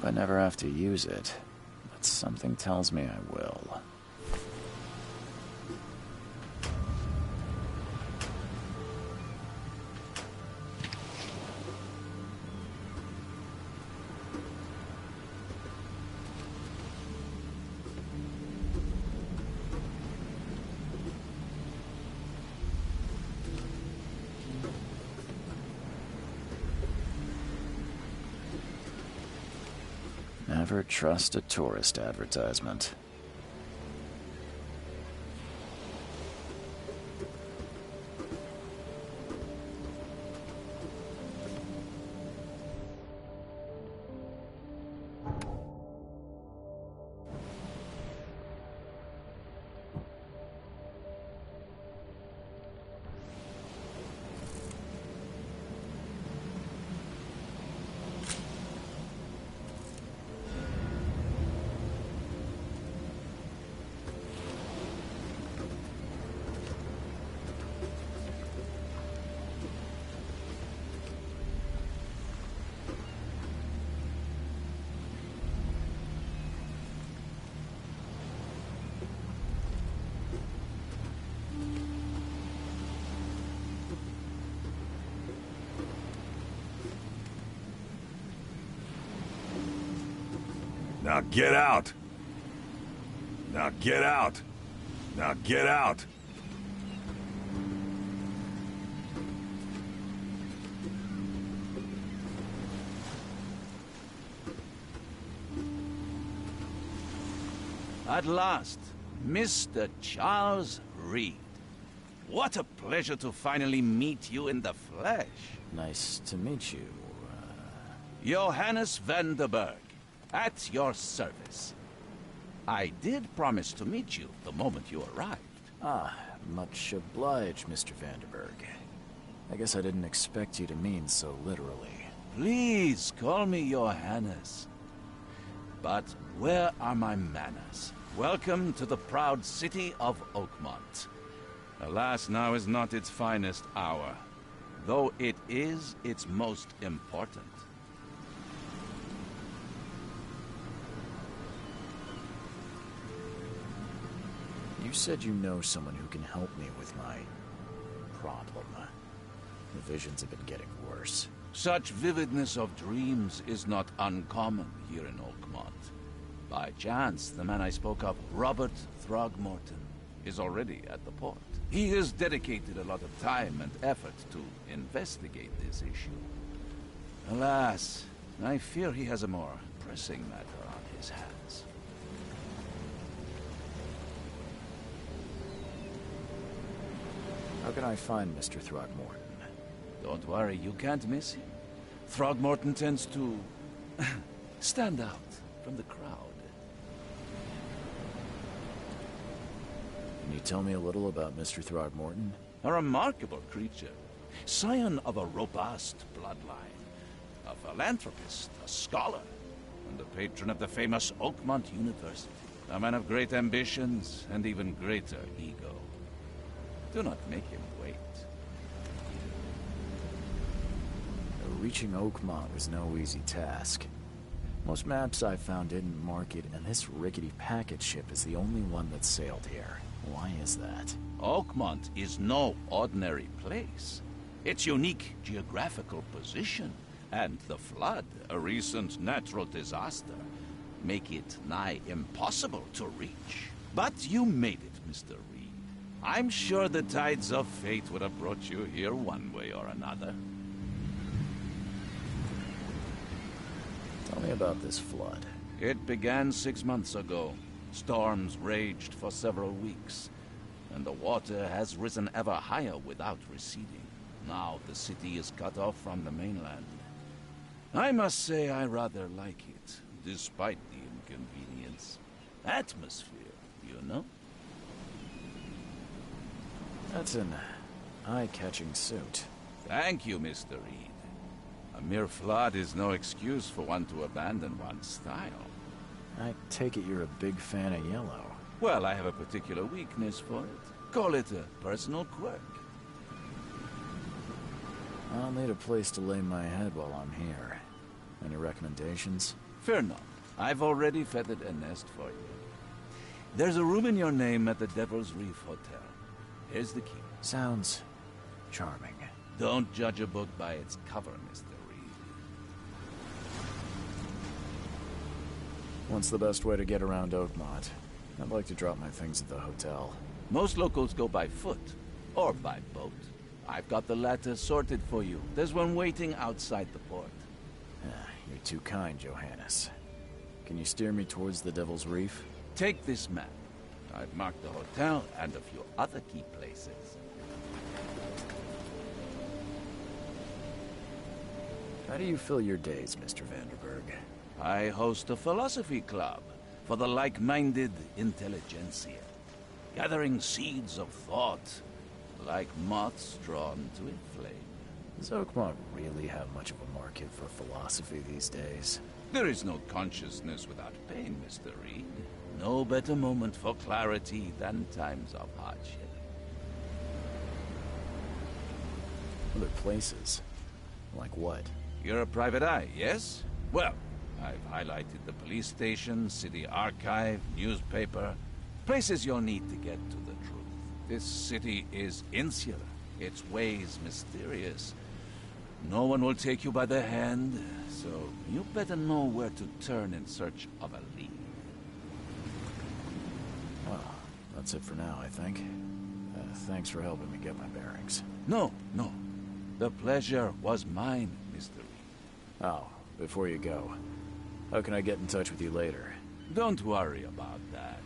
I never have to use it, but something tells me I will. Never trust a tourist advertisement. Now get out! Now get out! Now get out! At last, Mr. Charles Reed. What a pleasure to finally meet you in the flesh. Nice to meet you. Johannes van der Berg, at your service. I did promise to meet you the moment you arrived. Ah, much obliged, Mr. Vanderberg. I guess I didn't expect you to mean so literally. Please call me Johannes. But where are my manners? Welcome to the proud city of Oakmont. Alas, now is not its finest hour, though it is its most important. You said you know someone who can help me with my problem. The visions have been getting worse. Such vividness of dreams is not uncommon here in Oakmont. By chance, the man I spoke of, Robert Throgmorton, is already at the port. He has dedicated a lot of time and effort to investigate this issue. Alas, I fear he has a more pressing matter on his hands. How can I find Mr. Throgmorton? Don't worry, you can't miss him. Throgmorton tends to stand out from the crowd. Can you tell me a little about Mr. Throgmorton? A remarkable creature. Scion of a robust bloodline. A philanthropist, a scholar, and a patron of the famous Oakmont University. A man of great ambitions and even greater ego. Do not make him wait. Reaching Oakmont was no easy task. Most maps I found didn't mark it, and this rickety packet ship is the only one that sailed here. Why is that? Oakmont is no ordinary place. Its unique geographical position and the flood, a recent natural disaster, make it nigh impossible to reach. But you made it, Mr. Reed. I'm sure the tides of fate would have brought you here one way or another. Tell me about this flood. It began 6 months ago. Storms raged for several weeks, and the water has risen ever higher without receding. Now the city is cut off from the mainland. I must say I rather like it, despite the inconvenience. Atmosphere, you know? That's an eye-catching suit. Thank you, Mr. Reed. A mere flood is no excuse for one to abandon one's style. I take it you're a big fan of yellow. Well, I have a particular weakness for it. Call it a personal quirk. I'll need a place to lay my head while I'm here. Any recommendations? Fear not. I've already feathered a nest for you. There's a room in your name at the Devil's Reef Hotel. Here's the key. Sounds charming. Don't judge a book by its cover, Mr. Reed. What's the best way to get around Oakmont? I'd like to drop my things at the hotel. Most locals go by foot, or by boat. I've got the latter sorted for you. There's one waiting outside the port. You're too kind, Johannes. Can you steer me towards the Devil's Reef? Take this map. I've marked the hotel and a few other key places. How do you fill your days, Mr. Vanderberg? I host a philosophy club for the like-minded intelligentsia, gathering seeds of thought like moths drawn to a flame. Does Oakmont really have much of a market for philosophy these days? There is no consciousness without pain, Mr. Reed. No better moment for clarity than times of hardship. Other places? Like what? You're a private eye, yes? Well, I've highlighted the police station, city archive, newspaper, places you'll need to get to the truth. This city is insular, its ways mysterious. No one will take you by the hand, so you better know where to turn in search of a lead. Well, that's it for now, I think. Thanks for helping me get my bearings. No. The pleasure was mine, Mr. Reed. Oh, before you go, how can I get in touch with you later? Don't worry about that.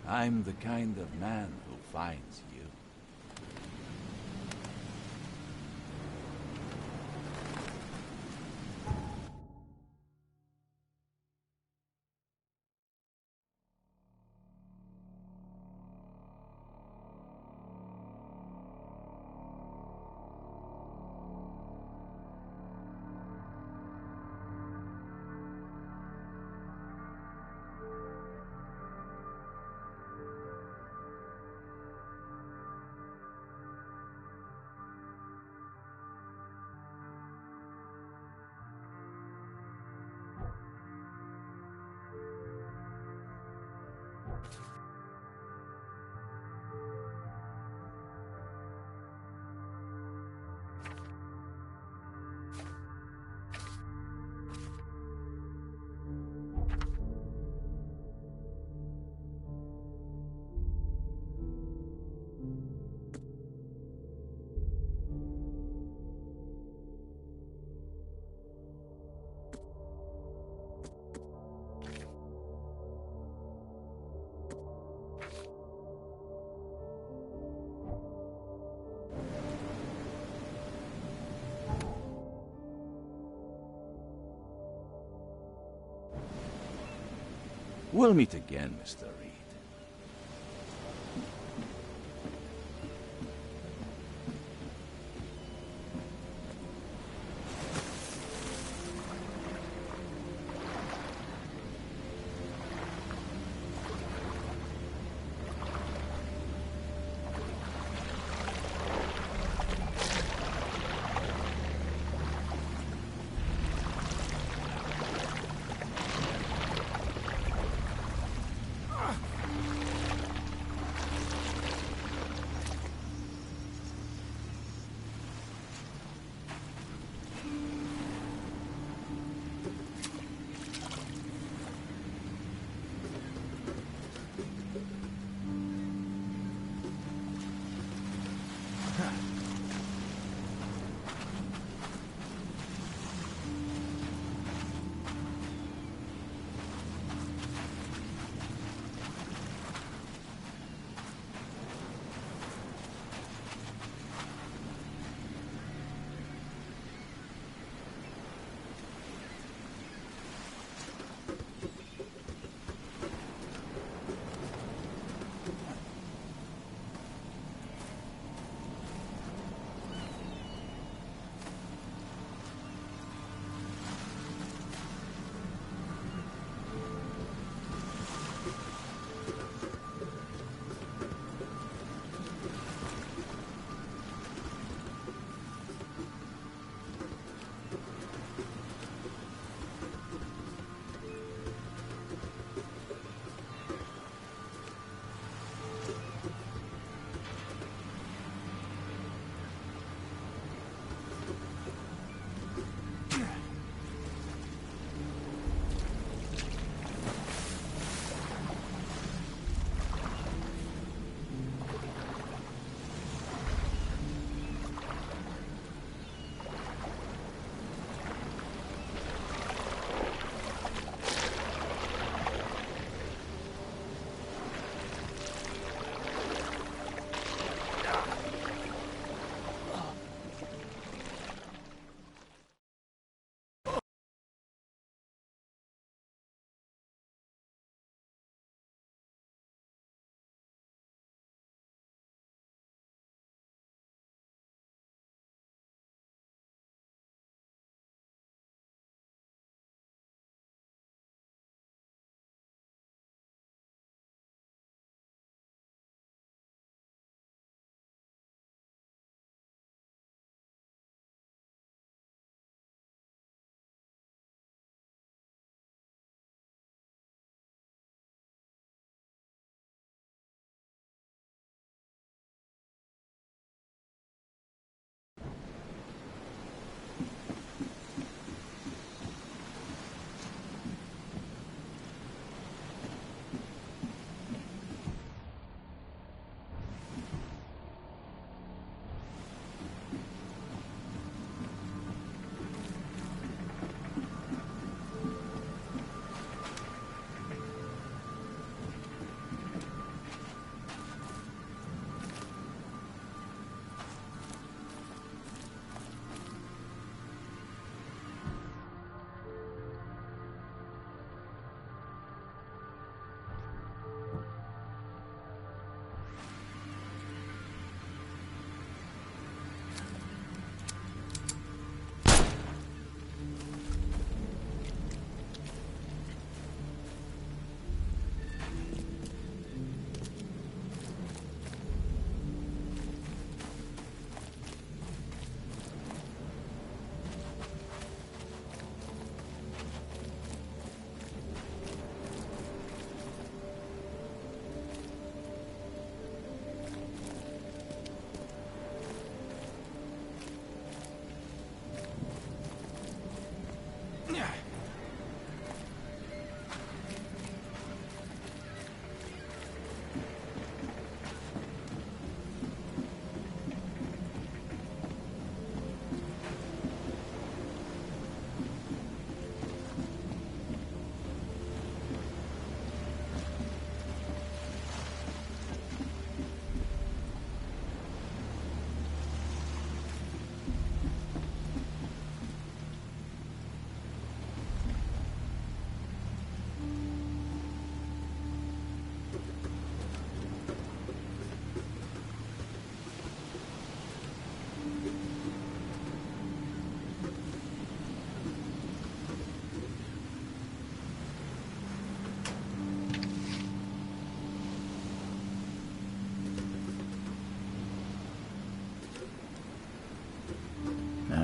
I'm the kind of man who finds you. We'll meet again, Mr. Reed.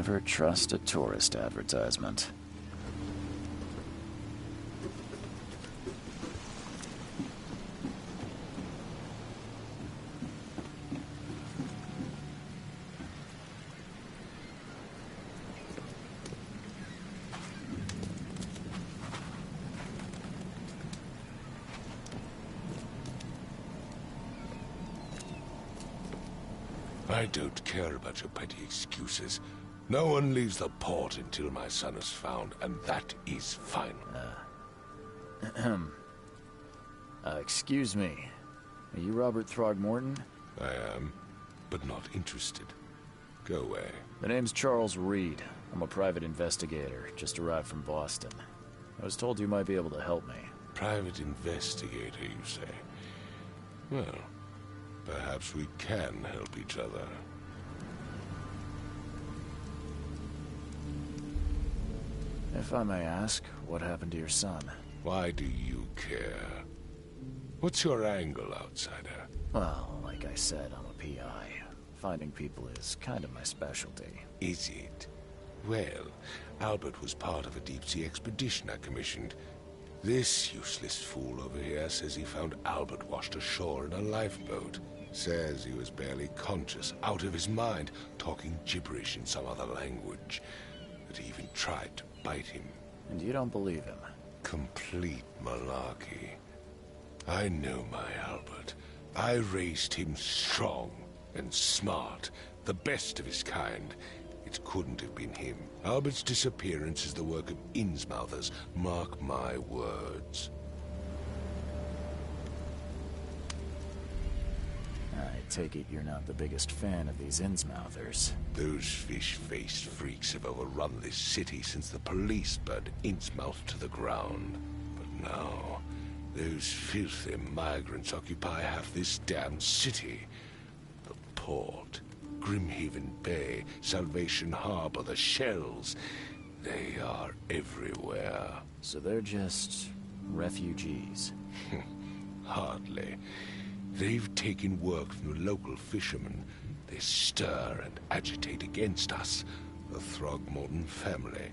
Never trust a tourist advertisement. I don't care about your petty excuses. No one leaves the port until my son is found, and that is final. Excuse me. Are you Robert Throgmorton? I am, but not interested. Go away. The name's Charles Reed. I'm a private investigator, just arrived from Boston. I was told you might be able to help me. Private investigator, you say? Well, perhaps we can help each other. If I may ask, what happened to your son? Why do you care? What's your angle, outsider? Well, like I said, I'm a PI. Finding people is kind of my specialty. Is it? Well, Albert was part of a deep-sea expedition I commissioned. This useless fool over here says he found Albert washed ashore in a lifeboat. Says he was barely conscious, out of his mind, talking gibberish in some other language. That he even tried to bite him. And you don't believe him? Complete malarkey. I know my Albert. I raised him strong and smart, the best of his kind. It couldn't have been him. Albert's disappearance is the work of Innsmouthers, mark my words. I take it you're not the biggest fan of these Innsmouthers. Those fish-faced freaks have overrun this city since the police burned Innsmouth to the ground. But now, those filthy migrants occupy half this damned city. The port, Grimhaven Bay, Salvation Harbor, the Shells. They are everywhere. So they're just refugees? Hardly. They've taken work from the local fishermen. They stir and agitate against us, the Throgmorton family.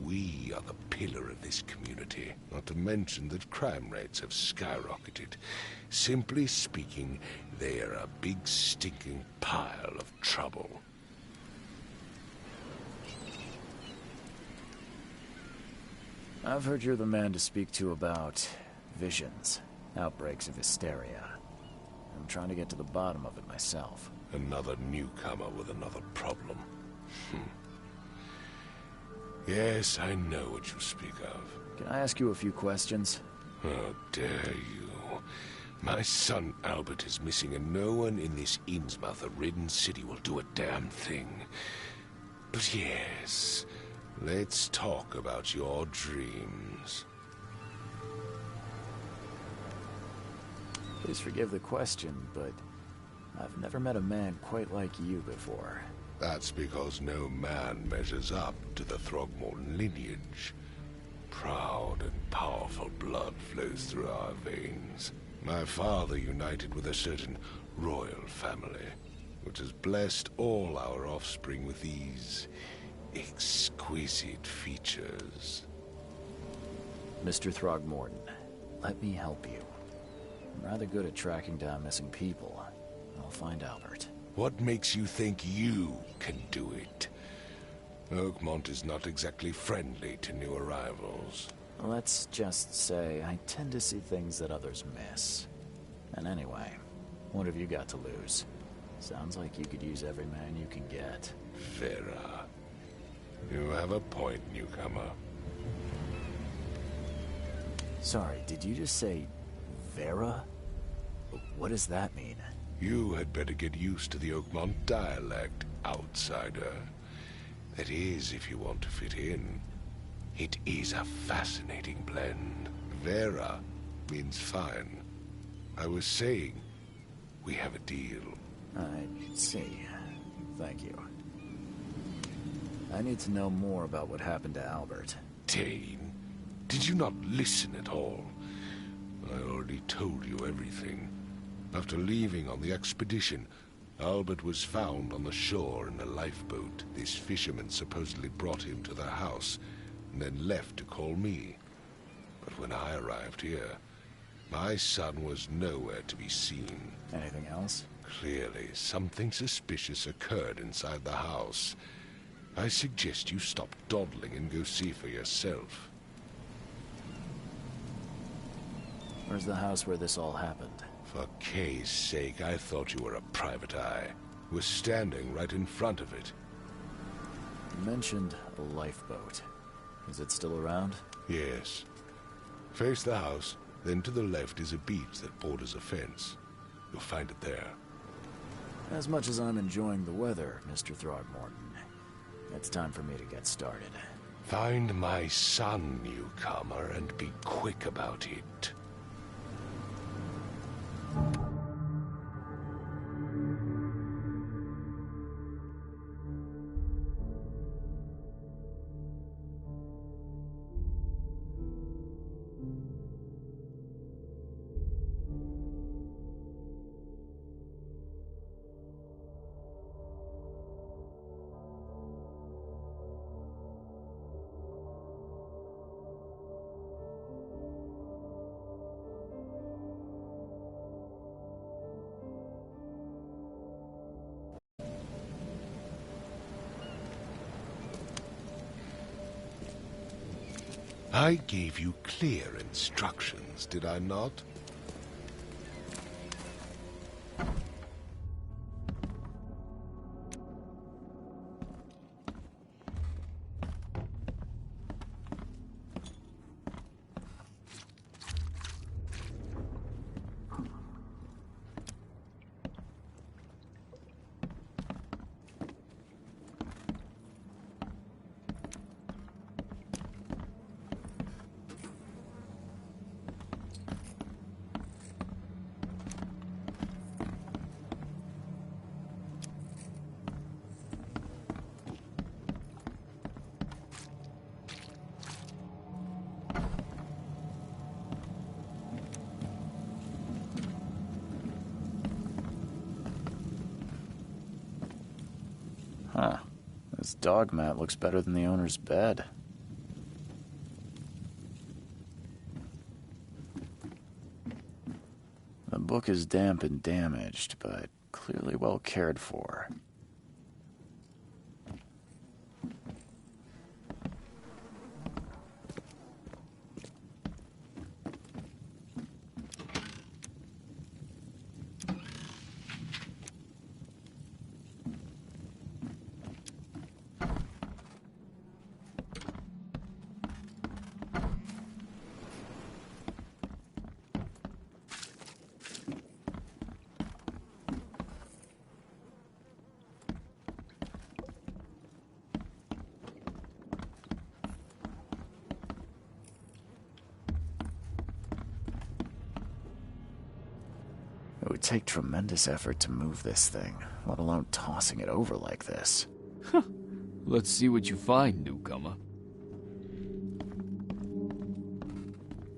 We are the pillar of this community, not to mention that crime rates have skyrocketed. Simply speaking, they are a big stinking pile of trouble. I've heard you're the man to speak to about visions, outbreaks of hysteria. I'm trying to get to the bottom of it myself. Another newcomer with another problem. Yes, I know what you speak of. Can I ask you a few questions? How dare you? My son Albert is missing, and no one in this Innsmouth-ridden city will do a damn thing. But yes, let's talk about your dreams. Please forgive the question, but I've never met a man quite like you before. That's because no man measures up to the Throgmorton lineage. Proud and powerful blood flows through our veins. My father united with a certain royal family, which has blessed all our offspring with these exquisite features. Mr. Throgmorton, let me help you. I'm rather good at tracking down missing people. I'll find Albert. What makes you think you can do it? Oakmont is not exactly friendly to new arrivals. Let's just say I tend to see things that others miss. And anyway, what have you got to lose? Sounds like you could use every man you can get. Vera. You have a point, newcomer. Sorry, did you just say Vera? What does that mean? You had better get used to the Oakmont dialect, outsider. That is, if you want to fit in. It is a fascinating blend. Vera means fine. I was saying, we have a deal. I see. Thank you. I need to know more about what happened to Albert. Dane, did you not listen at all? I already told you everything. After leaving on the expedition, Albert was found on the shore in a lifeboat. This fisherman supposedly brought him to the house, and then left to call me. But when I arrived here, my son was nowhere to be seen. Anything else? Clearly, something suspicious occurred inside the house. I suggest you stop dawdling and go see for yourself. Where's the house where this all happened? For Kay's sake, I thought you were a private eye. We're standing right in front of it. You mentioned a lifeboat. Is it still around? Yes. Face the house, then to the left is a beach that borders a fence. You'll find it there. As much as I'm enjoying the weather, Mr. Throgmorton, it's time for me to get started. Find my son, newcomer, and be quick about it. I gave you clear instructions, did I not? Huh. This dog mat looks better than the owner's bed. The book is damp and damaged, but clearly well cared for. It would take tremendous effort to move this thing, let alone tossing it over like this. Let's see what you find, newcomer.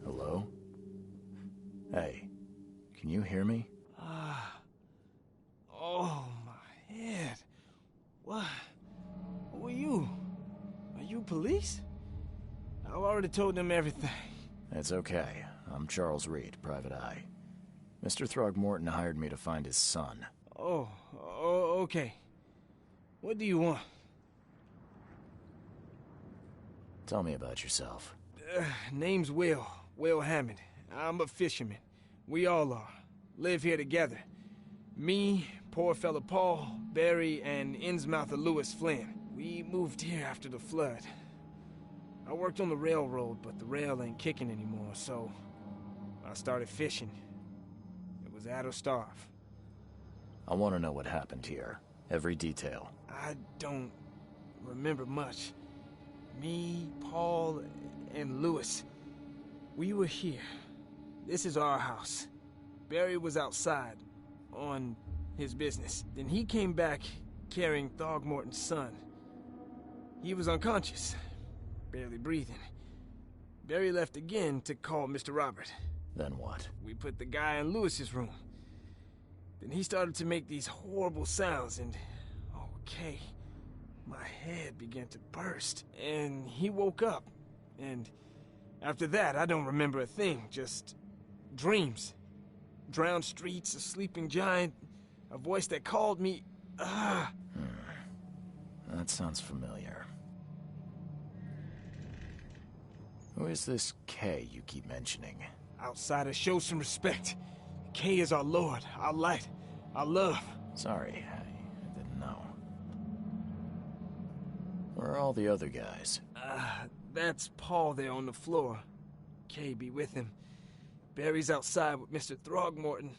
Hello? Hey, can you hear me? Oh, my head. What? Who are you? Are you police? I've already told them everything. It's okay. I'm Charles Reed, Private Eye. Mr. Throgmorton hired me to find his son. Oh, okay. What do you want? Tell me about yourself. Name's Will Hammond. I'm a fisherman. We all are. Live here together. Me, poor fella Paul, Barry, and Innsmouther Lewis Flynn. We moved here after the flood. I worked on the railroad, but the rail ain't kicking anymore, so I started fishing. It was add or starve. I want to know what happened here. Every detail. I don't remember much. Me, Paul, and Lewis. We were here. This is our house. Barry was outside, on his business. Then he came back carrying Throgmorton's son. He was unconscious, barely breathing. Barry left again to call Mr. Robert. Then what? We put the guy in Lewis's room. Then he started to make these horrible sounds and... okay, my head began to burst. And he woke up. And after that, I don't remember a thing, just dreams. Drowned streets, a sleeping giant, a voice that called me... That sounds familiar. Who is this K you keep mentioning? Outsiders, show some respect. K is our lord, our light, our love. Sorry, I didn't know. Where are all the other guys? That's Paul there on the floor. K be with him. Barry's outside with Mr. Throgmorton.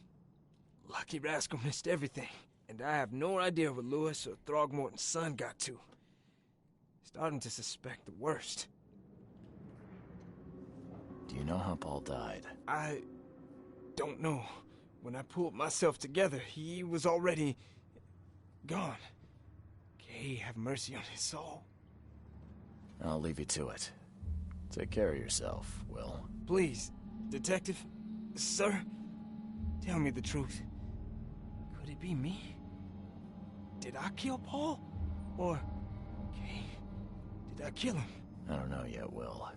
Lucky rascal missed everything. And I have no idea where Lewis or Throgmorton's son got to. Starting to suspect the worst. Do you know how Paul died? I don't know. When I pulled myself together, he was already gone. K have mercy on his soul. I'll leave you to it. Take care of yourself, Will. Please, Detective, sir, tell me the truth. Could it be me? Did I kill Paul? Or, K, did I kill him? I don't know yet, Will.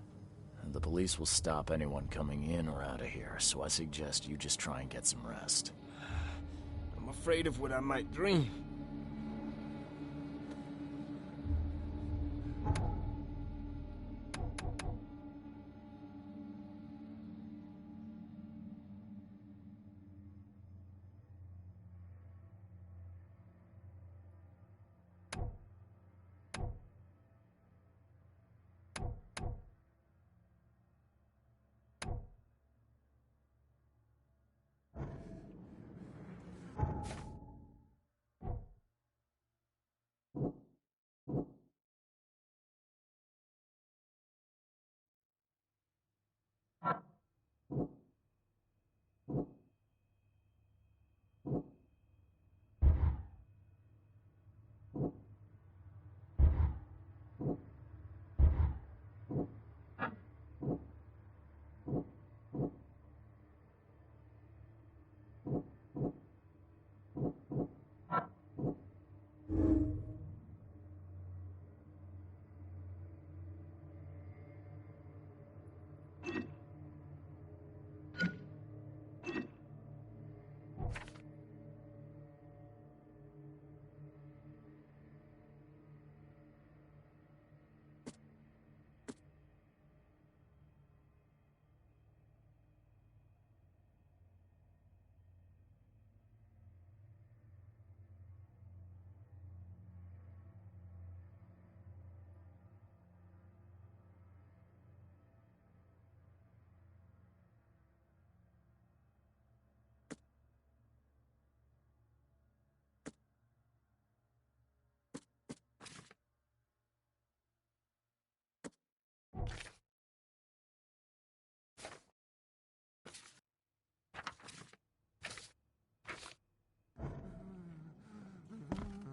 The police will stop anyone coming in or out of here, so I suggest you just try and get some rest. I'm afraid of what I might dream.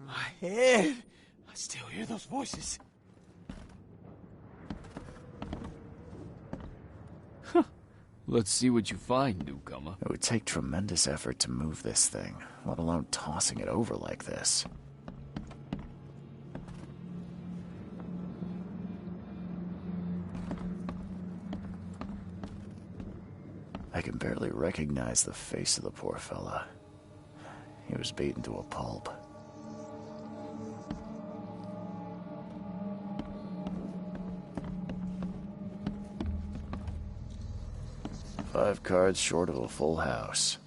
My head! I still hear those voices. Let's see what you find, newcomer. It would take tremendous effort to move this thing, let alone tossing it over like this. I can barely recognize the face of the poor fella. He was beaten to a pulp. Five cards short of a full house.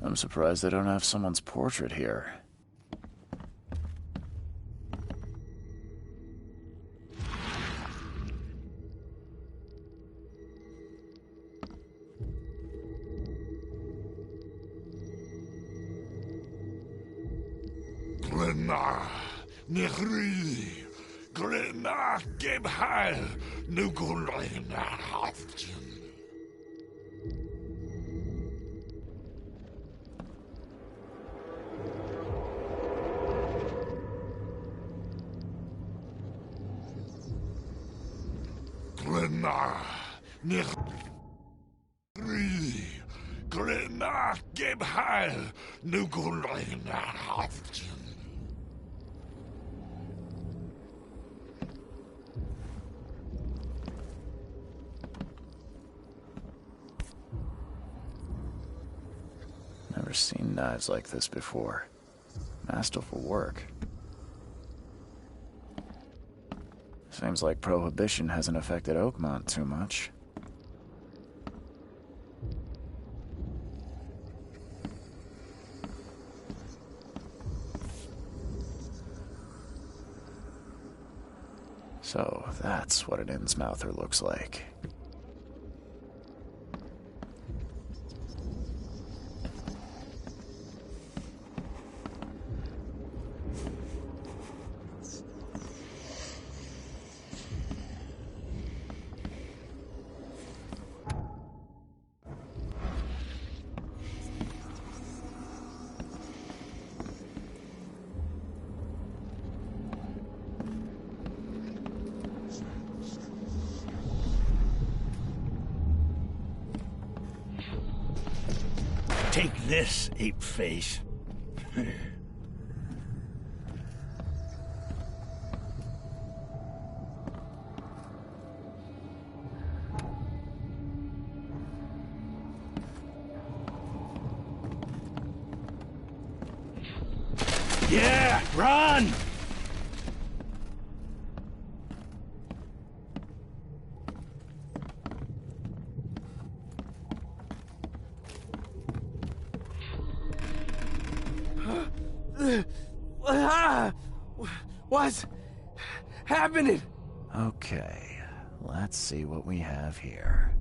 I'm surprised they don't have someone's portrait here. Grenna, Nehri, Grenna, Gebhal, Nugulina, Haftin. Grenna, Nehri, Grenna, Heil, Nugulain. Never seen knives like this before. Masterful work. Seems like Prohibition hasn't affected Oakmont too much. So, that's what an Innsmouther looks like. Take this, ape face. Yeah, run! What's happening? Okay, let's see what we have here.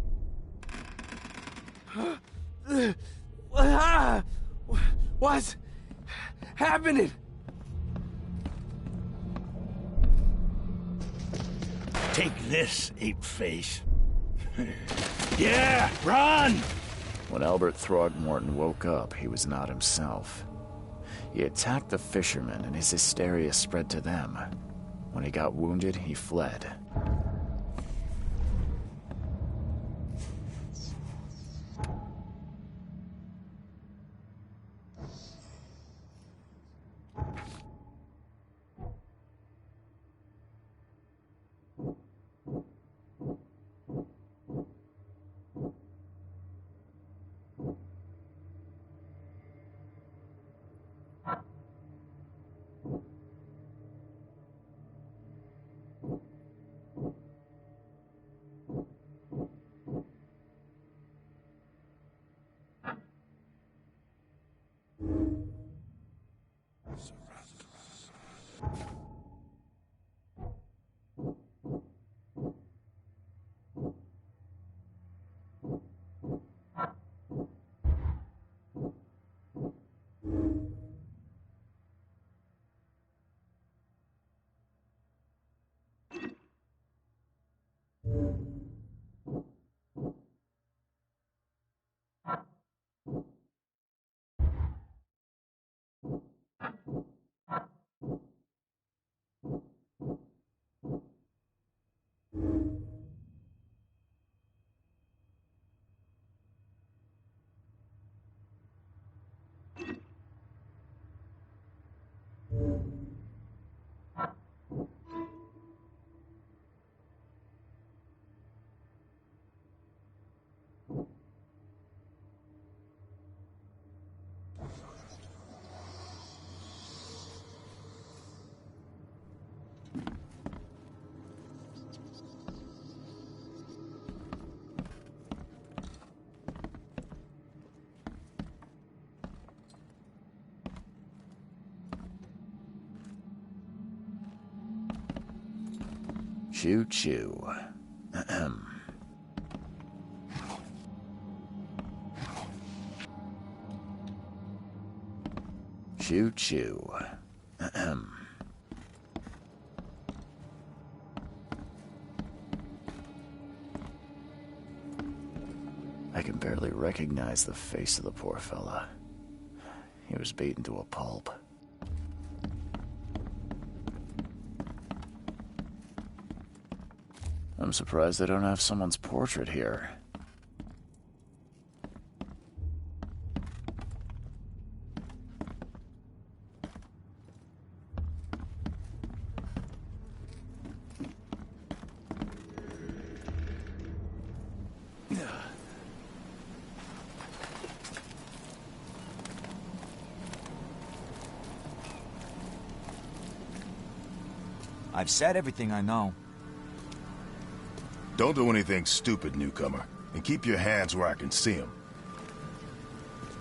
What's happening? Take this, ape face. Yeah, run! When Albert Throgmorton woke up, he was not himself. He attacked the fishermen, and his hysteria spread to them. When he got wounded, he fled. Choo-choo. Ahem. Choo-choo. Ahem. I can barely recognize the face of the poor fella. He was beaten to a pulp. I'm surprised they don't have someone's portrait here. I've said everything I know. Don't do anything stupid, newcomer. And keep your hands where I can see them.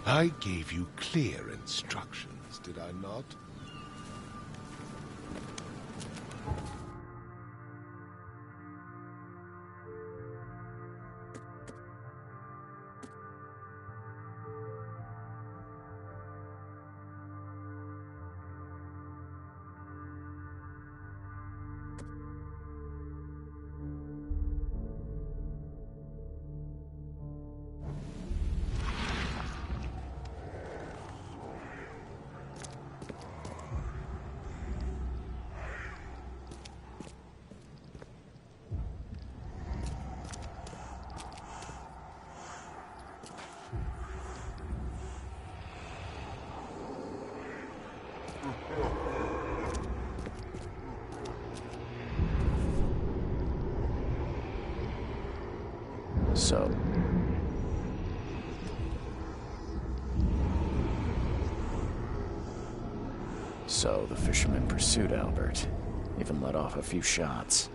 I gave you clear instructions, did I not? So the fisherman pursued Albert, even let off a few shots.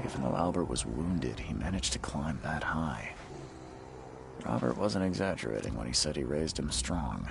Even though Albert was wounded, he managed to climb that high. Robert wasn't exaggerating when he said he raised him strong.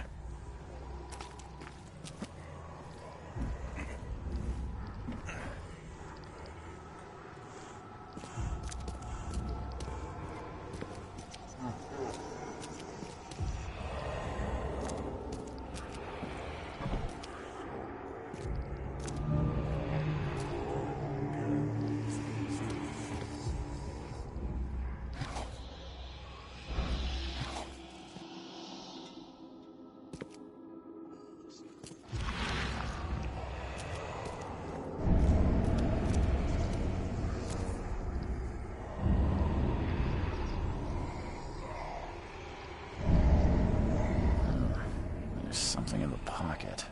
Something in the pocket.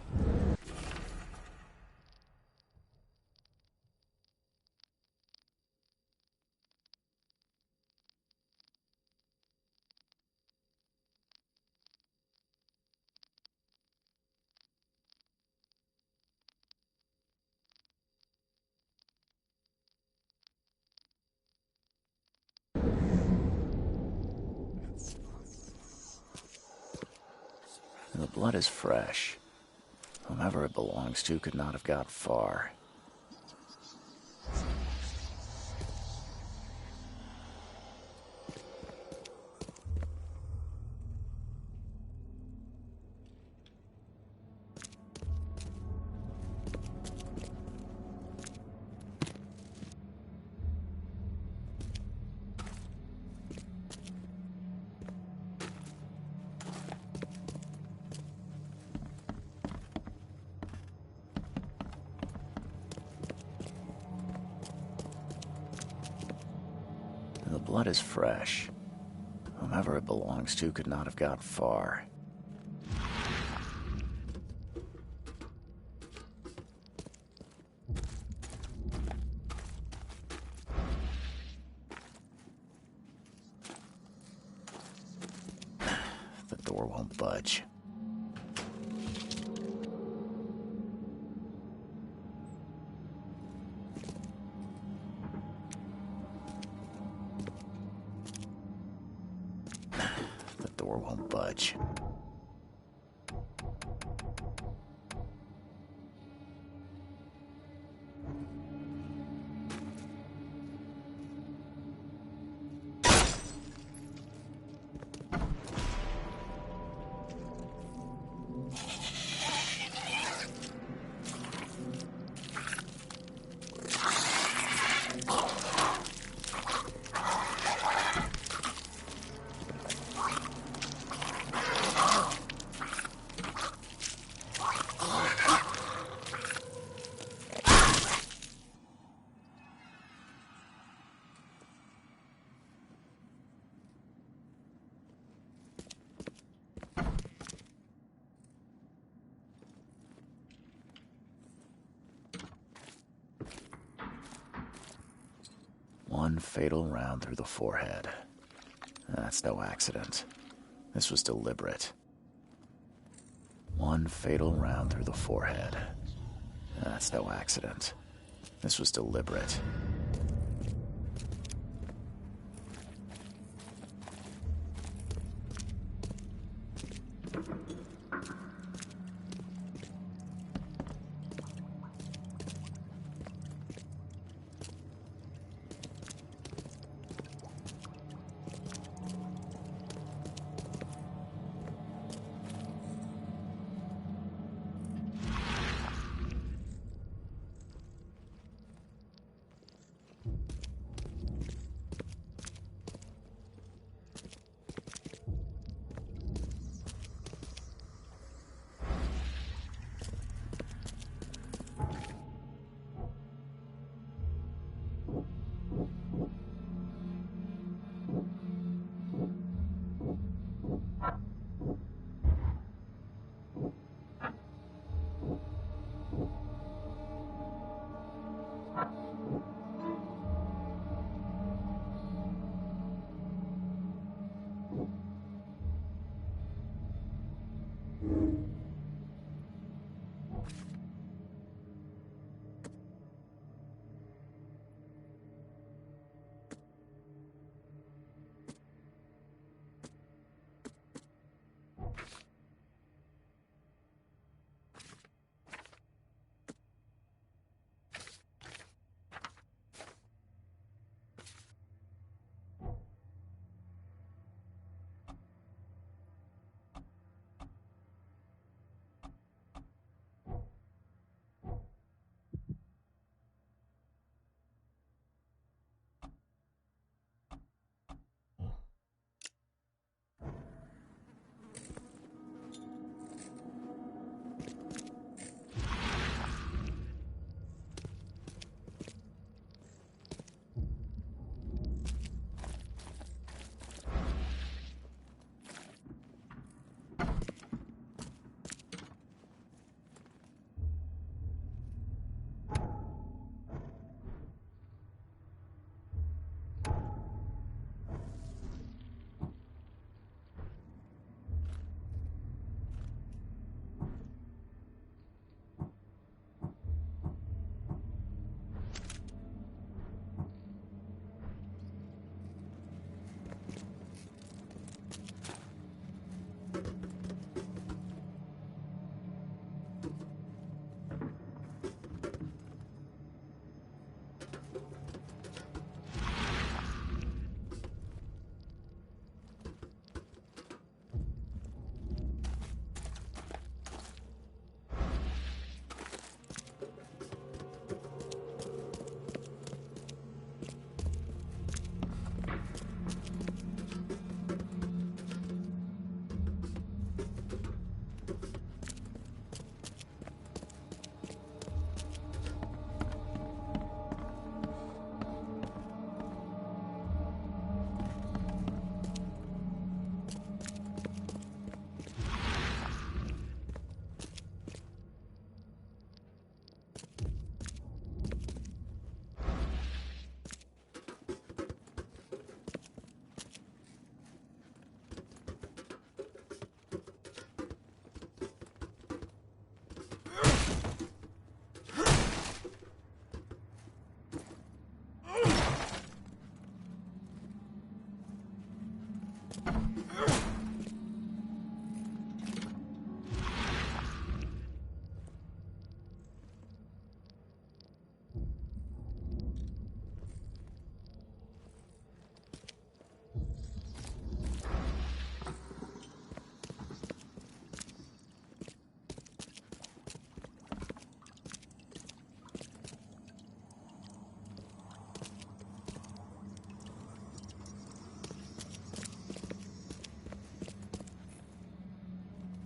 The blood is fresh. Whomever it belongs to could not have got far. The blood is fresh. Whomever it belongs to could not have got far. The door won't budge. door won't budge. One fatal round through the forehead. That's no accident. This was deliberate. One fatal round through the forehead. That's no accident. This was deliberate.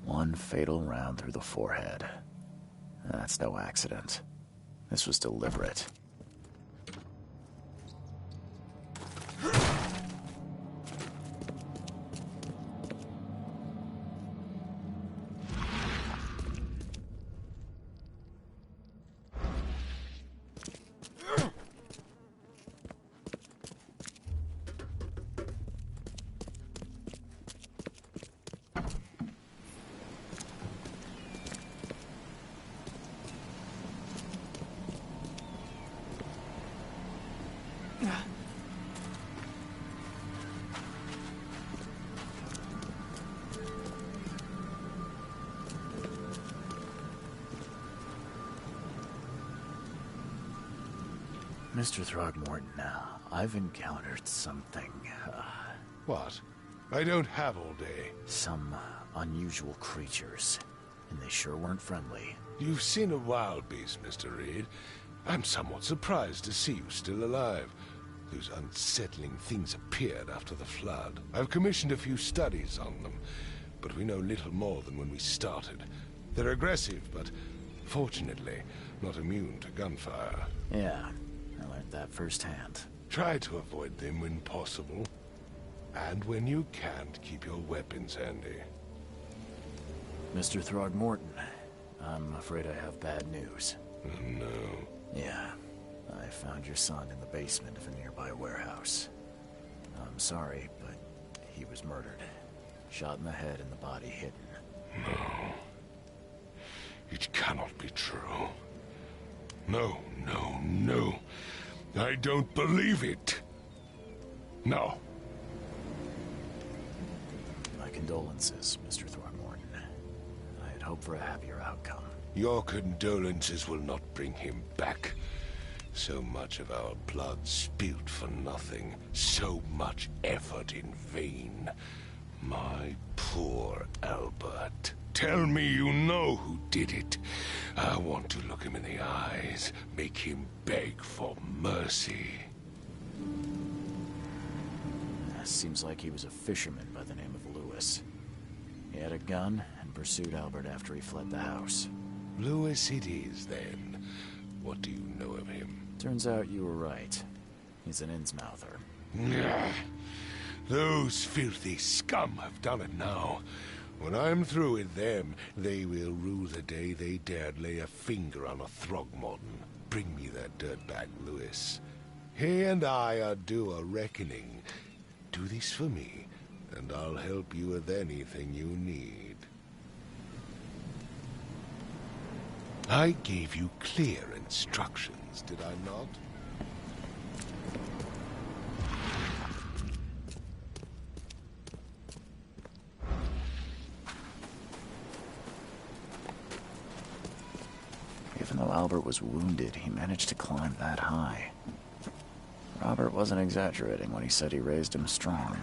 One fatal round through the forehead. That's no accident. This was deliberate. Mr. Throgmorton, I've encountered something, What? I don't have all day. some unusual creatures, and they sure weren't friendly. You've seen a wild beast, Mr. Reed. I'm somewhat surprised to see you still alive. Those unsettling things appeared after the flood. I've commissioned a few studies on them, but we know little more than when we started. They're aggressive, but fortunately not immune to gunfire. Yeah, I learned that firsthand. Try to avoid them when possible. And when you can't, keep your weapons handy. Mr. Throgmorton, I'm afraid I have bad news. Oh, no. Yeah, I found your son in the basement of a nearby warehouse. I'm sorry, but he was murdered. Shot in the head and the body hidden. No. It cannot be true. No, no, no. I don't believe it. No. My condolences, Mr. Throgmorton. I had hoped for a happier outcome. Your condolences will not bring him back. So much of our blood spilled for nothing. So much effort in vain. My poor Albert. Tell me you know who did it. I want to look him in the eyes, make him beg for mercy. Seems like he was a fisherman by the name of Lewis. He had a gun and pursued Albert after he fled the house. Lewis it is, then. What do you know of him? Turns out you were right. He's an Innsmouther. Nah. Those filthy scum have done it now. When I'm through with them, they will rue the day they dared lay a finger on a Throgmorton. Bring me that dirtbag, Lewis. He and I are due a reckoning. Do this for me, and I'll help you with anything you need. I gave you clear instructions, did I not? Even though Albert was wounded, he managed to climb that high. Robert wasn't exaggerating when he said he raised him strong.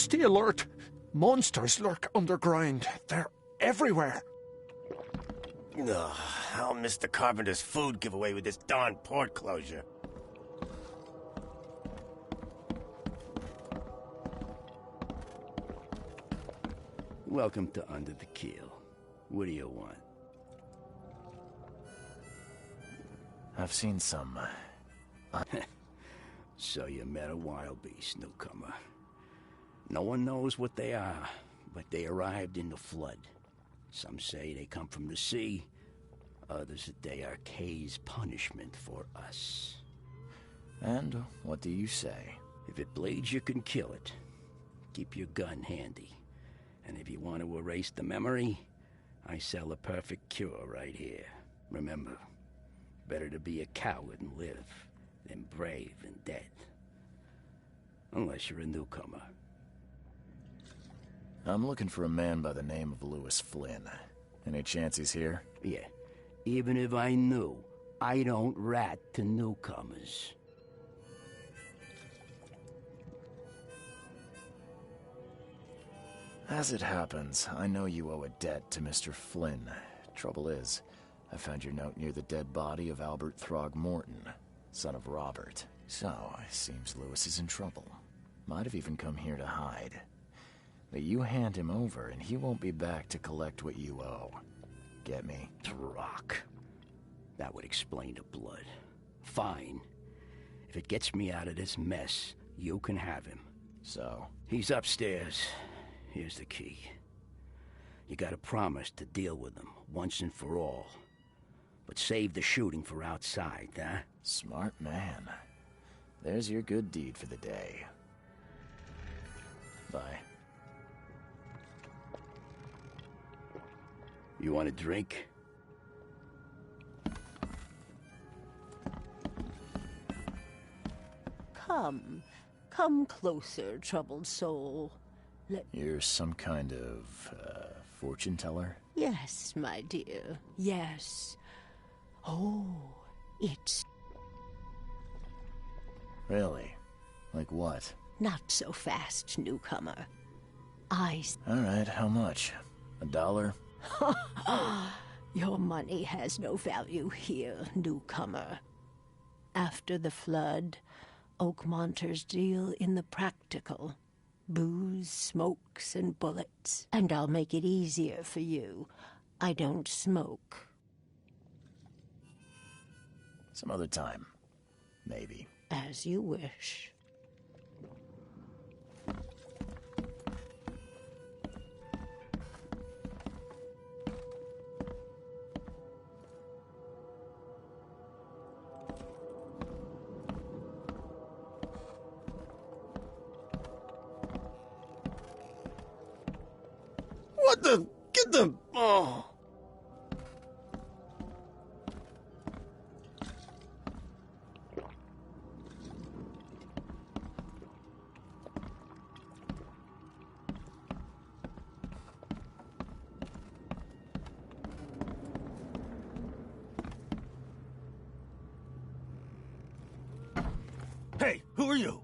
Stay alert. Monsters lurk underground. They're everywhere. Ugh, I'll miss the carpenter's food giveaway with this darn port closure. Welcome to Under the Keel. What do you want? I've seen some... So you met a wild beast, newcomer. No one knows what they are, but they arrived in the flood. Some say they come from the sea. Others that they are Kay's punishment for us. And what do you say? If it bleeds, you can kill it. Keep your gun handy. And if you want to erase the memory, I sell a perfect cure right here. Remember, better to be a coward and live than brave and dead. Unless you're a newcomer. I'm looking for a man by the name of Louis Flynn. Any chance he's here? Yeah. Even if I knew, I don't rat to newcomers. As it happens, I know you owe a debt to Mr. Flynn. Trouble is, I found your note near the dead body of Albert Throgmorton, son of Robert. So, it seems Louis is in trouble. Might have even come here to hide. But you hand him over, and he won't be back to collect what you owe. Get me? Rock. That would explain the blood. Fine. If it gets me out of this mess, you can have him. So? He's upstairs. Here's the key. You gotta promise to deal with him, once and for all. But save the shooting for outside, huh? Smart man. There's your good deed for the day. Bye. You want a drink? Come closer, troubled soul. You're some kind of, fortune teller? Yes, my dear, yes. Oh, it's... Really? Like what? Not so fast, newcomer. Alright, how much? $1? Your money has no value here, newcomer. After the flood, Oakmonters deal in the practical. Booze, smokes, and bullets. And I'll make it easier for you. I don't smoke. Some other time. Maybe. As you wish. What the? Get the... Oh. Hey, who are you?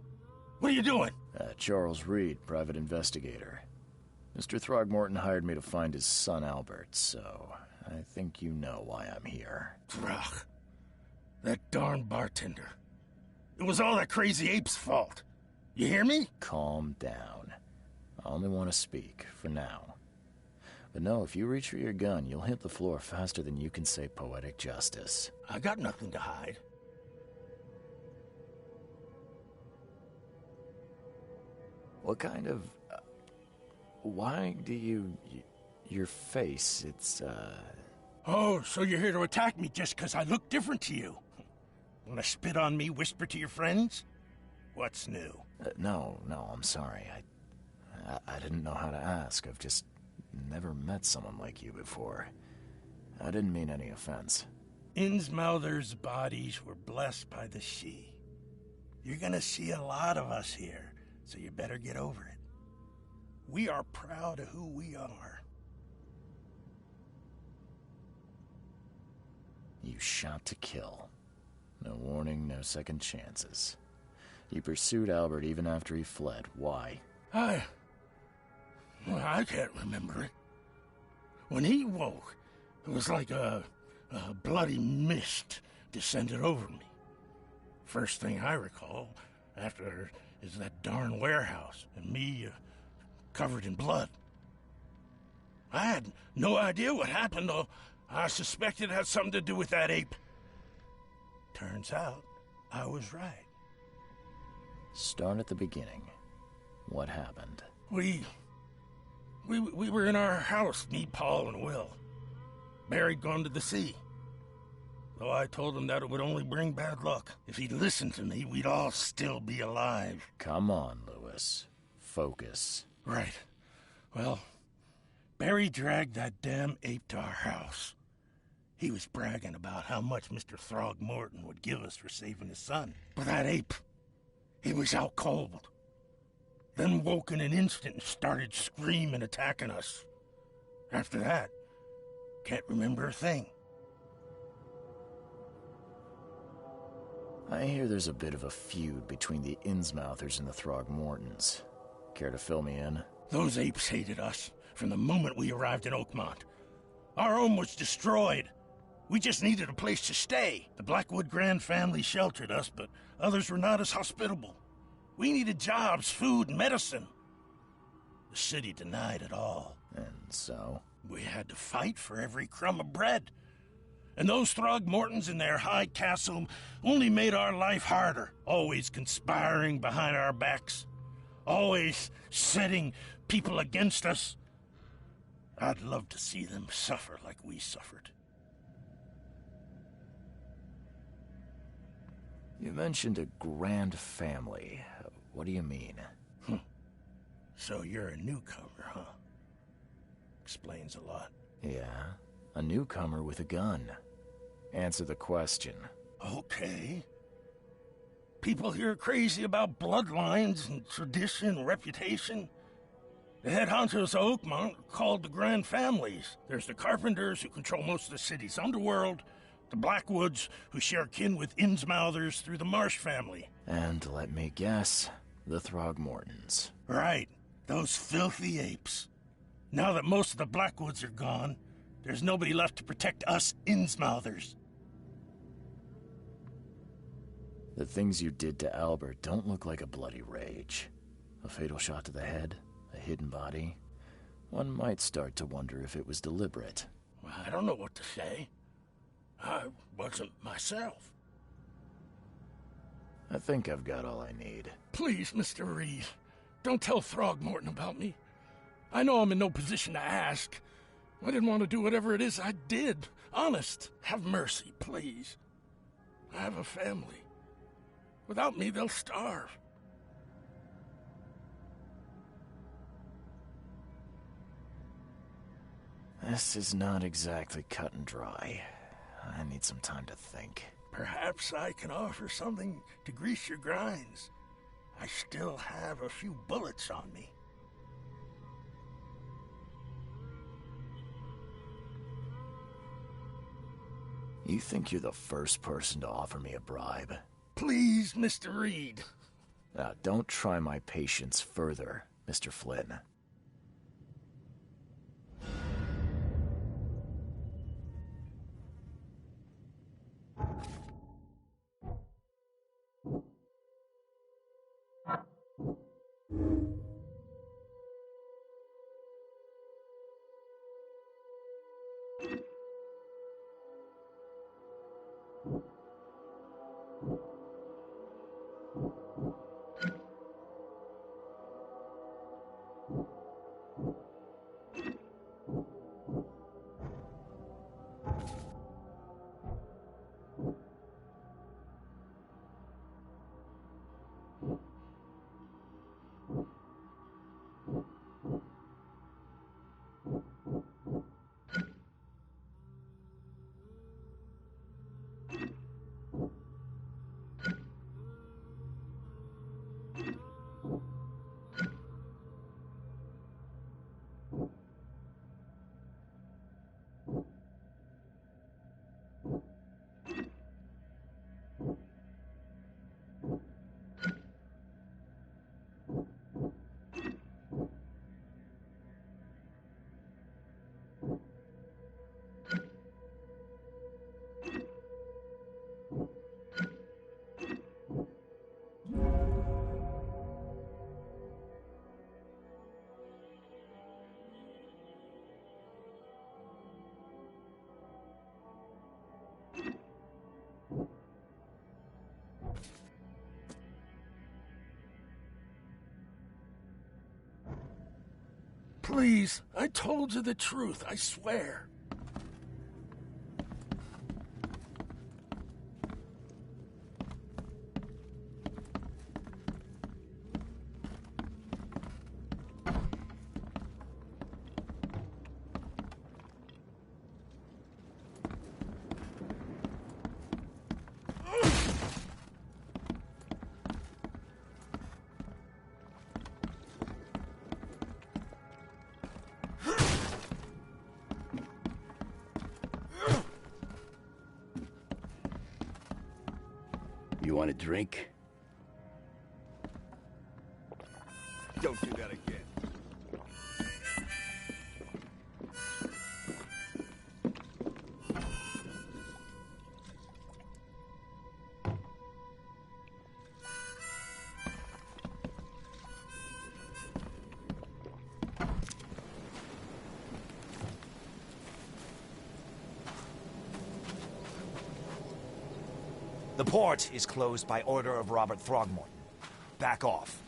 What are you doing? Charles Reed, private investigator. Mr. Throgmorton hired me to find his son Albert, so I think you know why I'm here. Throg. That darn bartender. It was all that crazy ape's fault. You hear me? Calm down. I only want to speak, for now. But no, if you reach for your gun, you'll hit the floor faster than you can say poetic justice. I got nothing to hide. What kind of... why do you... your face, it's, Oh, so you're here to attack me just because I look different to you? Wanna spit on me, whisper to your friends? What's new? No, I'm sorry. I didn't know how to ask. I've just never met someone like you before. I didn't mean any offense. Innsmouther's bodies were blessed by the sea. You're gonna see a lot of us here, so you better get over it. We are proud of who we are. You shot to kill. No warning, no second chances. You pursued Albert even after he fled. Why? I Well, I can't remember it. When he woke, it was like a bloody mist descended over me. First thing I recall after is that darn warehouse and me covered in blood. I had no idea what happened, though. I suspected it had something to do with that ape. Turns out, I was right. Start at the beginning. What happened? We were in our house, me, Paul, and Will. Barry'd gone to the sea. Though I told him that it would only bring bad luck. If he'd listened to me, we'd all still be alive. Come on, Lewis. Focus. Right. Well, Barry dragged that damn ape to our house. He was bragging about how much Mr. Throgmorton would give us for saving his son. But that ape, he was out cold. Then woke in an instant and started screaming, attacking us. After that, can't remember a thing. I hear there's a bit of a feud between the Innsmouthers and the Throgmortons. Care to fill me in? Those apes hated us from the moment we arrived in Oakmont. Our home was destroyed. We just needed a place to stay. The Blackwood Grand family sheltered us, but others were not as hospitable. We needed jobs, food, and medicine. The city denied it all. And so? We had to fight for every crumb of bread. And those Throgmortons in their high castle only made our life harder, always conspiring behind our backs, always setting people against us. I'd love to see them suffer like we suffered. You mentioned a grand family. What do you mean? So you're a newcomer, huh? Explains a lot. Yeah, a newcomer with a gun. Answer the question. Okay. People here are crazy about bloodlines and tradition and reputation. The head honchos of Oakmont are called the Grand Families. There's the Carpenters, who control most of the city's underworld, the Blackwoods, who share kin with Innsmouthers through the Marsh family. And let me guess, the Throgmortons. Right. Those filthy apes. Now that most of the Blackwoods are gone, there's nobody left to protect us Innsmouthers. The things you did to Albert don't look like a bloody rage. A fatal shot to the head, a hidden body. One might start to wonder if it was deliberate. Well, I don't know what to say. I wasn't myself. I think I've got all I need. Please, Mr. Reed, don't tell Throgmorton about me. I know I'm in no position to ask. I didn't want to do whatever it is I did. Honest, have mercy, please. I have a family. Without me, they'll starve. This is not exactly cut and dry. I need some time to think. Perhaps I can offer something to grease your grinds. I still have a few bullets on me. You think you're the first person to offer me a bribe? Please, Mr. Reed. Don't try my patience further, Mr. Flynn. Please, I told you the truth, I swear. You want a drink? Don't do that again. The port is closed by order of Robert Throgmorton. Back off.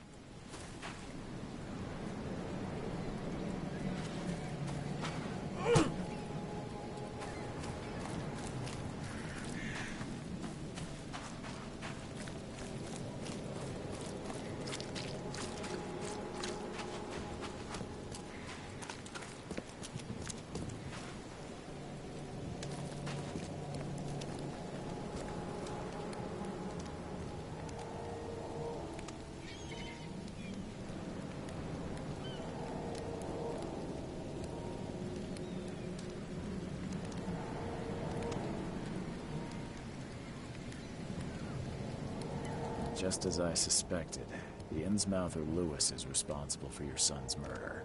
Just as I suspected, the Innsmouther Lewis is responsible for your son's murder.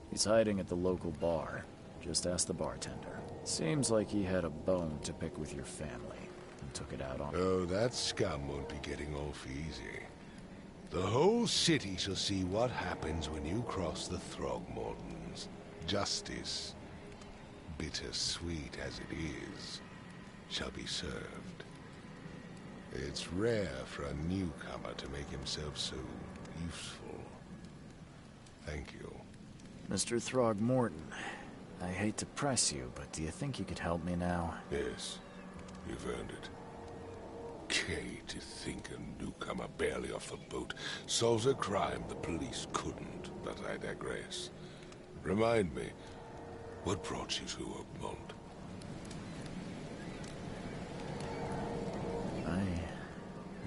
He's hiding at the local bar. Just ask the bartender. Seems like he had a bone to pick with your family and took it out on... Oh, that scum won't be getting off easy. The whole city shall see what happens when you cross the Throgmortons. Justice, bittersweet as it is, shall be served. It's rare for a newcomer to make himself so useful. Thank you. Mr. Throgmorton, I hate to press you, but do you think you could help me now? Yes, you've earned it. Kay, to think a newcomer barely off the boat solves a crime the police couldn't, but I digress. Remind me, what brought you to Oakmont?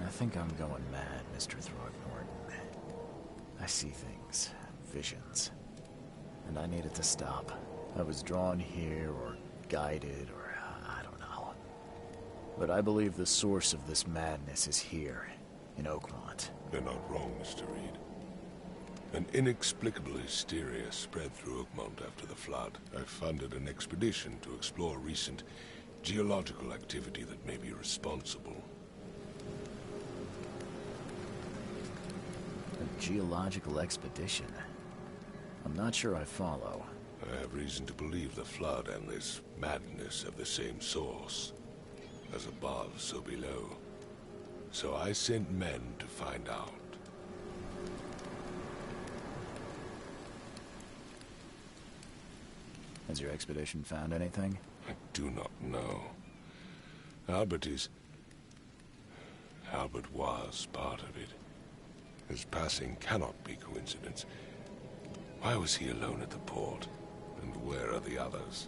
I think I'm going mad, Mr. Throgmorton. I see things, visions, and I needed to stop. I was drawn here, or guided, or I don't know. But I believe the source of this madness is here, in Oakmont. You're not wrong, Mr. Reed. An inexplicable hysteria spread through Oakmont after the flood. I funded an expedition to explore recent geological activity that may be responsible. A geological expedition? I'm not sure I follow. I have reason to believe the flood and this madness have the same source. As above, so below. So I sent men to find out. Has your expedition found anything? I do not know. Albert was part of it. His passing cannot be coincidence. Why was he alone at the port? And where are the others?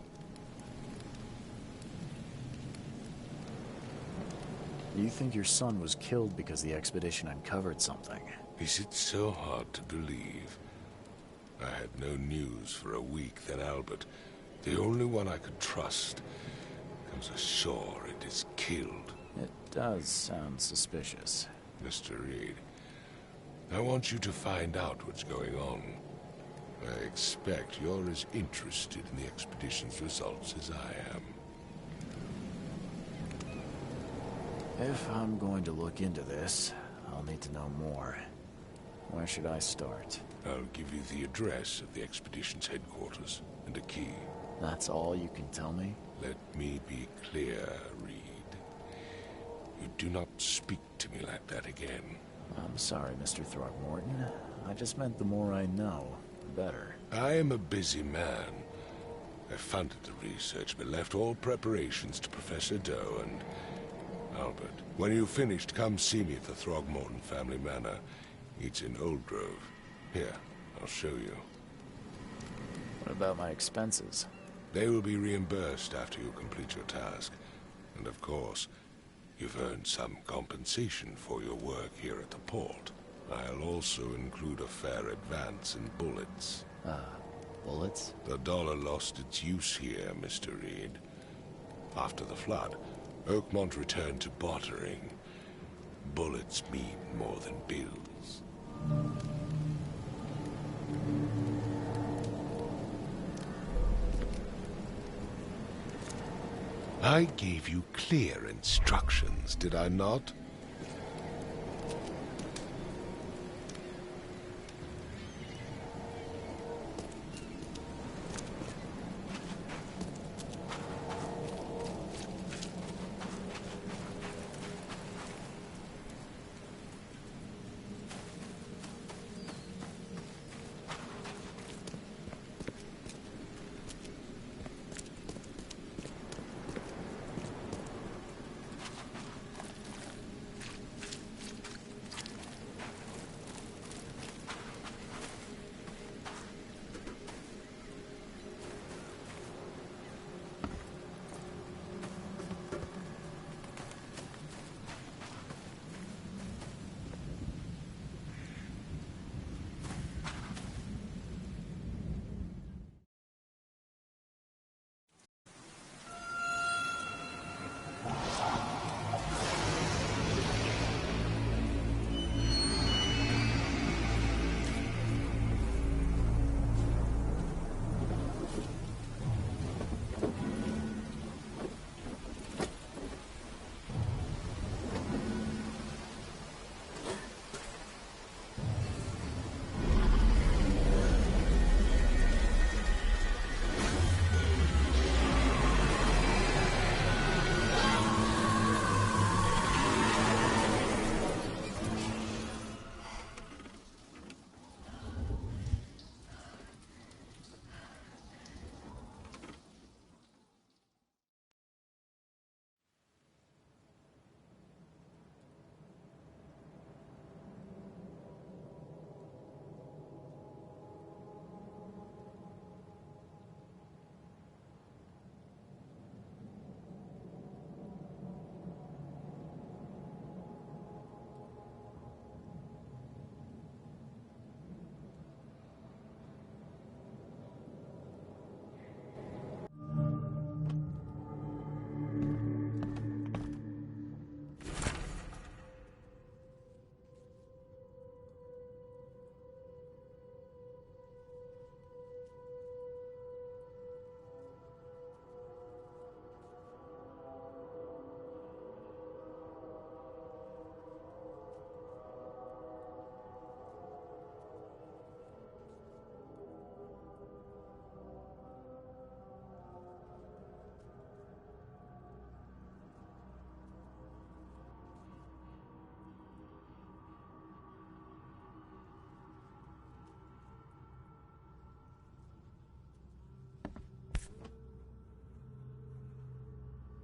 You think your son was killed because the expedition uncovered something? Is it so hard to believe? I had no news for a week, then Albert, the only one I could trust, comes ashore and is killed. It does sound suspicious. Mr. Reed, I want you to find out what's going on. I expect you're as interested in the expedition's results as I am. If I'm going to look into this, I'll need to know more. Where should I start? I'll give you the address of the expedition's headquarters and a key. That's all you can tell me? Let me be clear, Reed. You do not speak to me like that again. I'm sorry, Mr. Throgmorton. I just meant the more I know, better. I am a busy man. I funded the research, but left all preparations to Professor Doe and Albert. When you've finished, come see me at the Throgmorton family manor. It's in Old Grove. Here, I'll show you. What about my expenses? They will be reimbursed after you complete your task. And of course, you've earned some compensation for your work here at the port. I'll also include a fair advance in bullets. Bullets? The dollar lost its use here, Mr. Reed. After the flood, Oakmont returned to bartering. Bullets mean more than bills. I gave you clear instructions, did I not?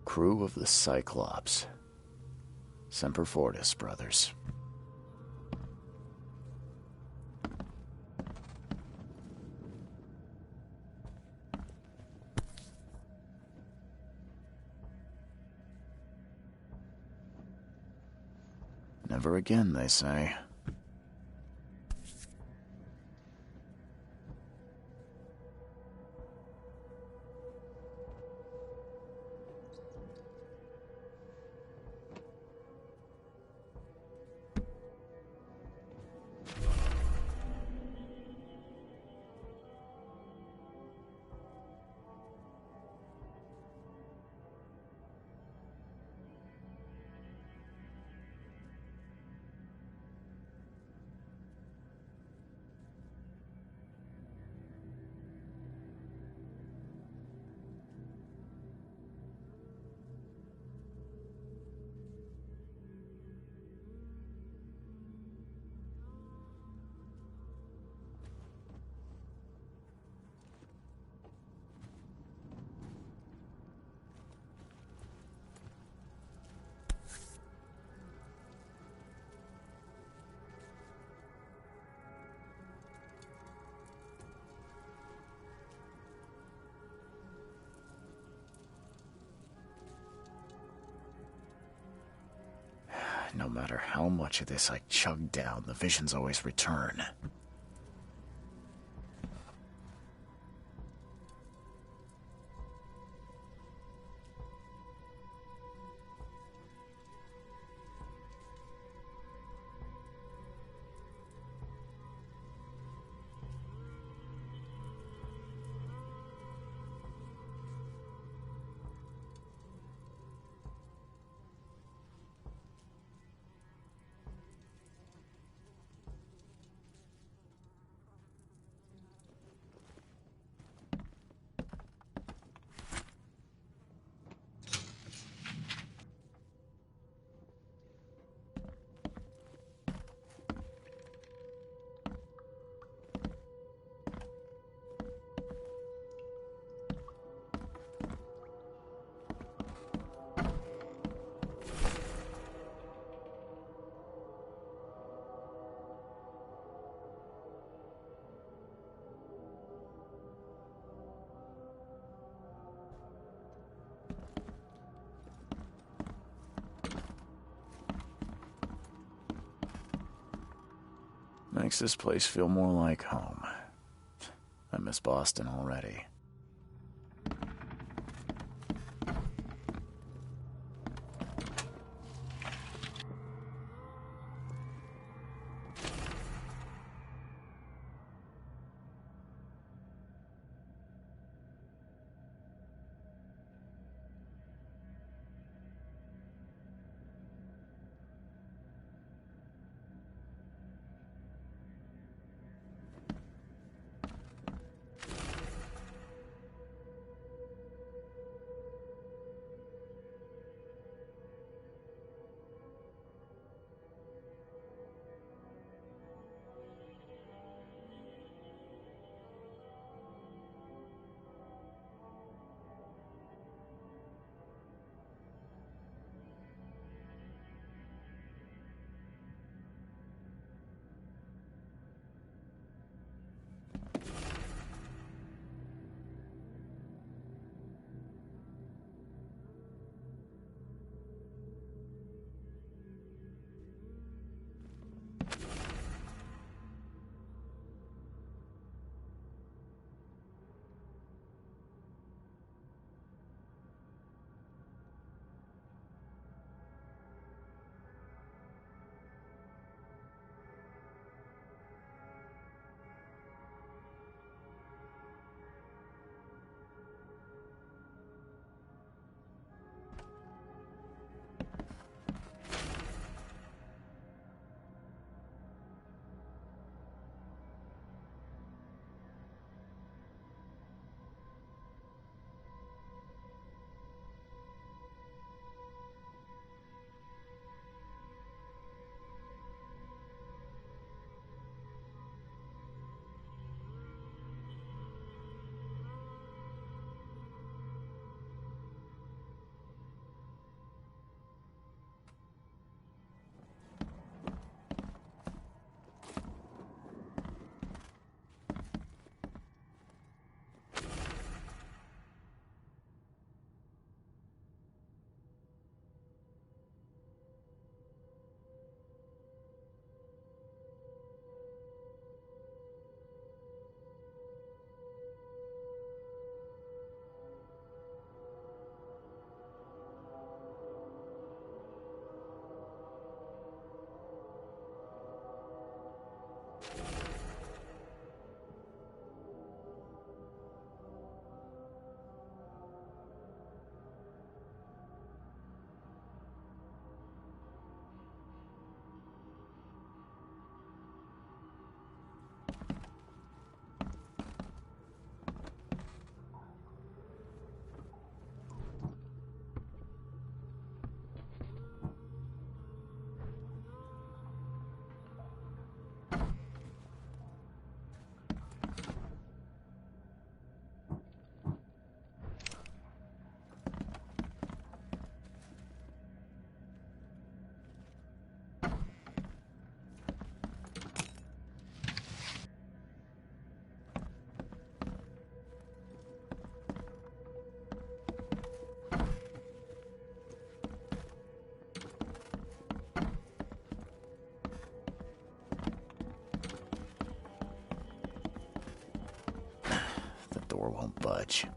Crew of the Cyclops. Semper Fortis, brothers. Never again, they say. No matter how much of this I chug down, the visions always return. Makes this place feel more like home. I miss Boston already. budge.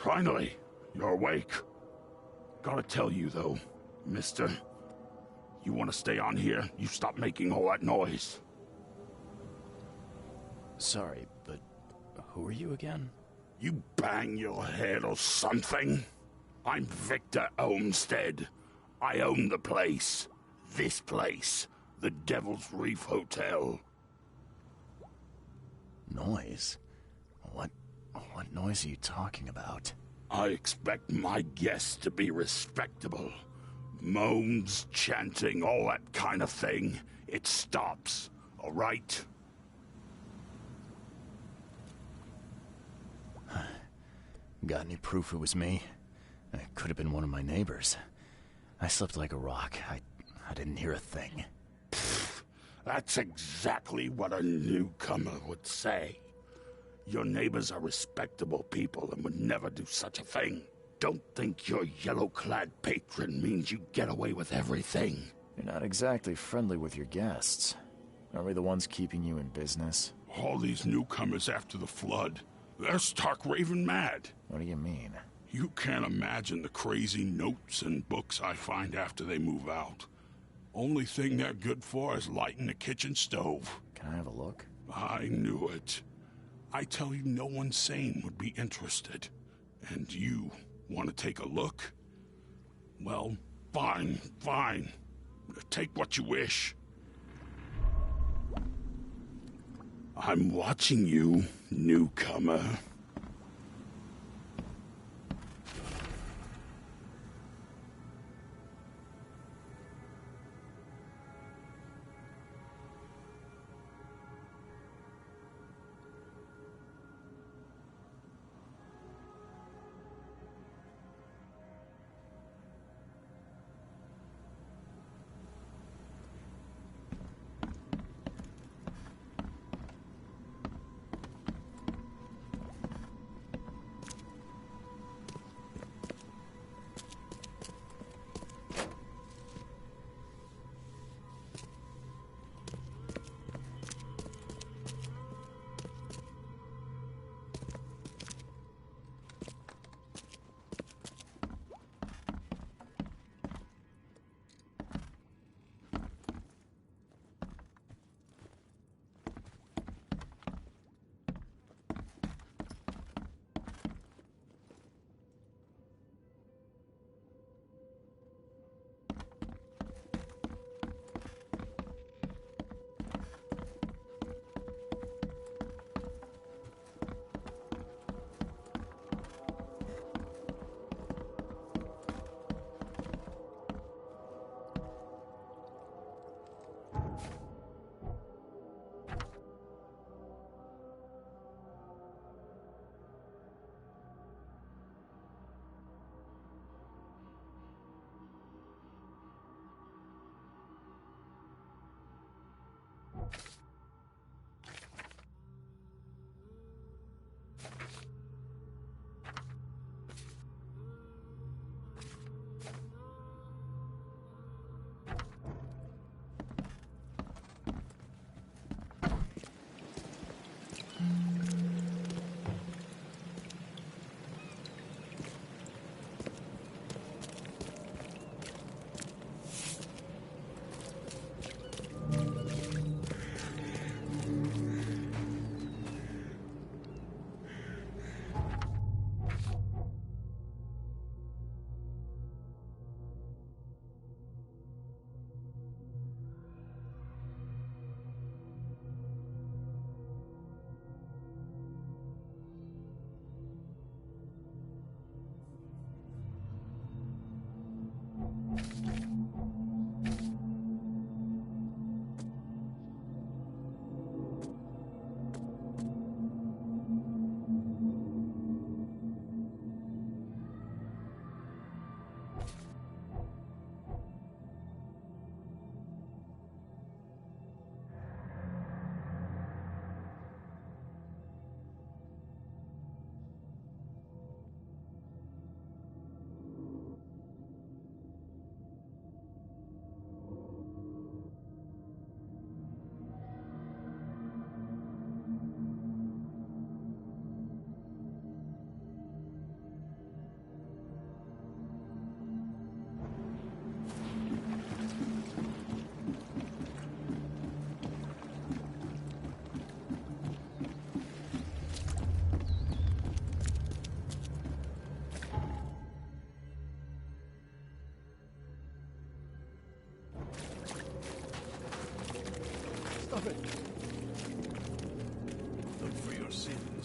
Finally, you're awake. Gotta tell you, though, mister, you want to stay on here, you stop making all that noise. Sorry, but who are you again? You bang your head or something? I'm Victor Olmsted. I own the place. This place. The Devil's Reef Hotel. Noise? What noise are you talking about? I expect my guests to be respectable. Moans, chanting, all that kind of thing. It stops, all right? Got any proof it was me? It could have been one of my neighbors. I slept like a rock. I didn't hear a thing. Pfft, that's exactly what a newcomer would say. Your neighbors are respectable people and would never do such a thing. Don't think your yellow-clad patron means you get away with everything. You're not exactly friendly with your guests. Are we the ones keeping you in business? All these newcomers after the flood, they're stark raving mad. What do you mean? You can't imagine the crazy notes and books I find after they move out. Only thing they're good for is lighting the kitchen stove. Can I have a look? I knew it. I tell you, no one sane would be interested. And you want to take a look? Well, fine, fine. Take what you wish. I'm watching you, newcomer.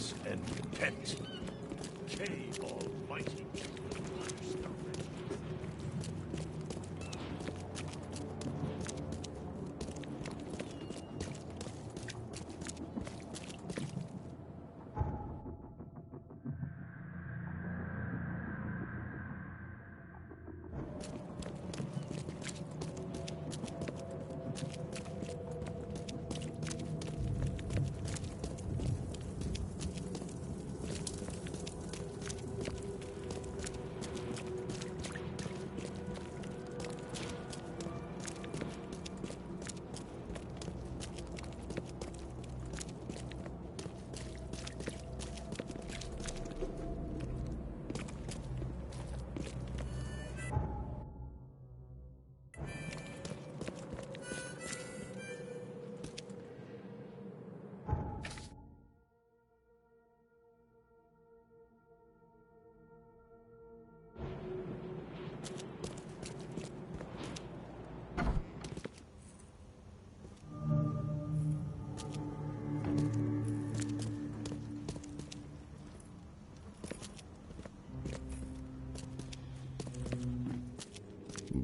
peace and content. K Almighty.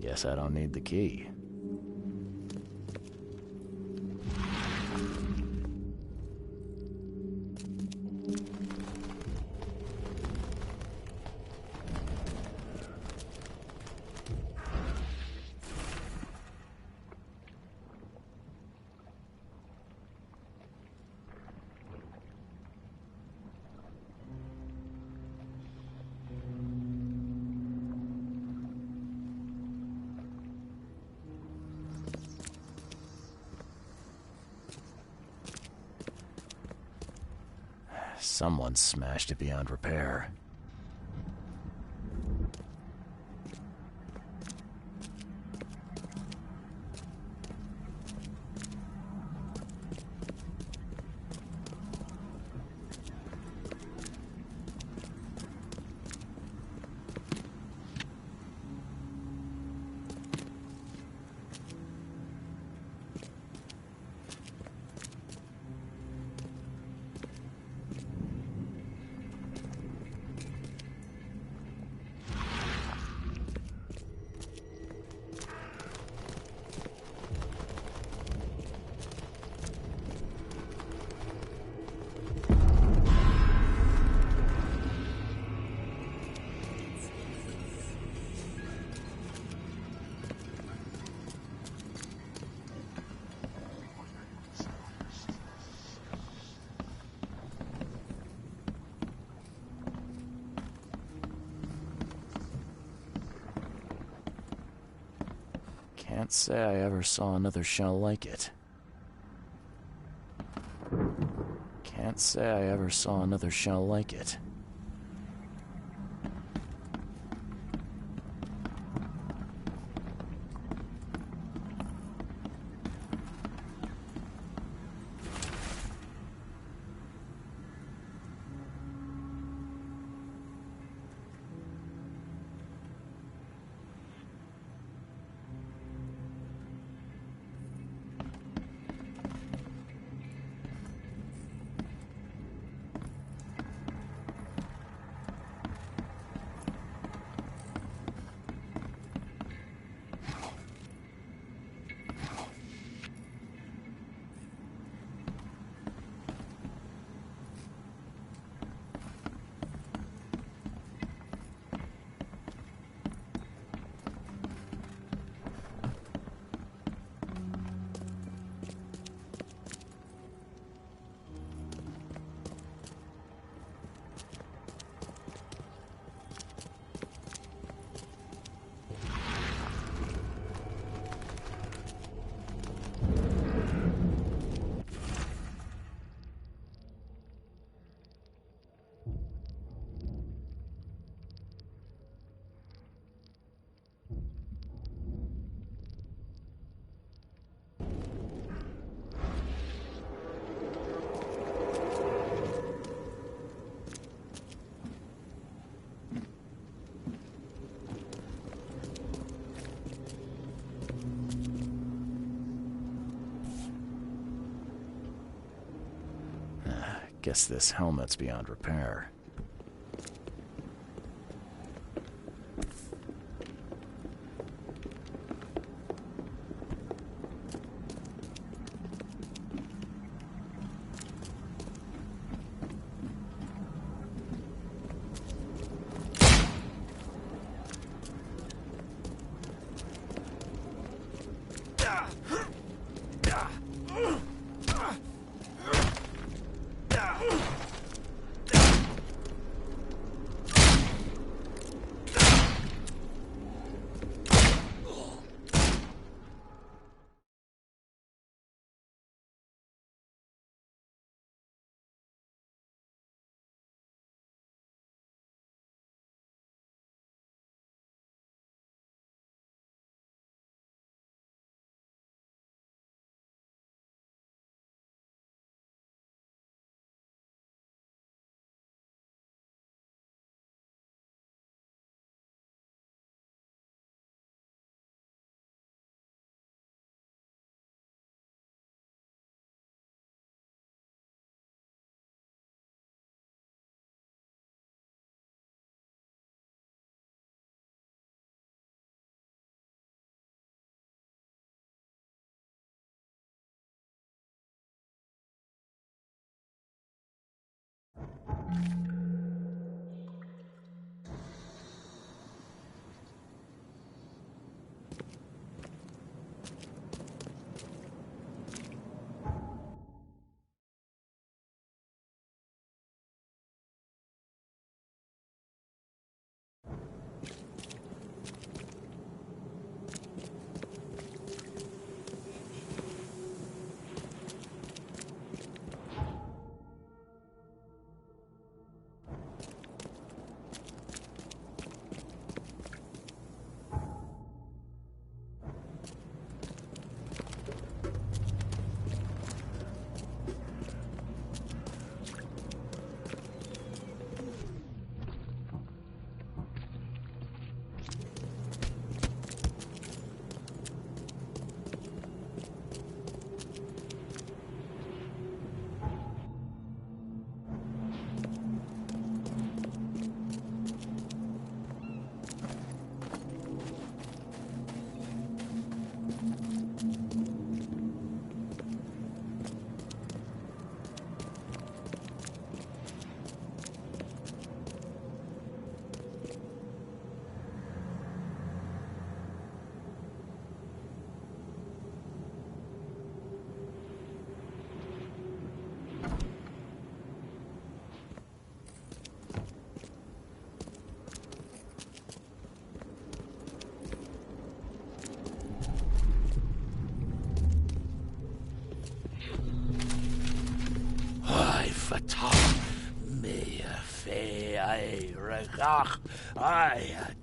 Guess I don't need the key. Someone smashed it beyond repair. Can't say I ever saw another shell like it. Can't say I ever saw another shell like it. Guess this helmet's beyond repair.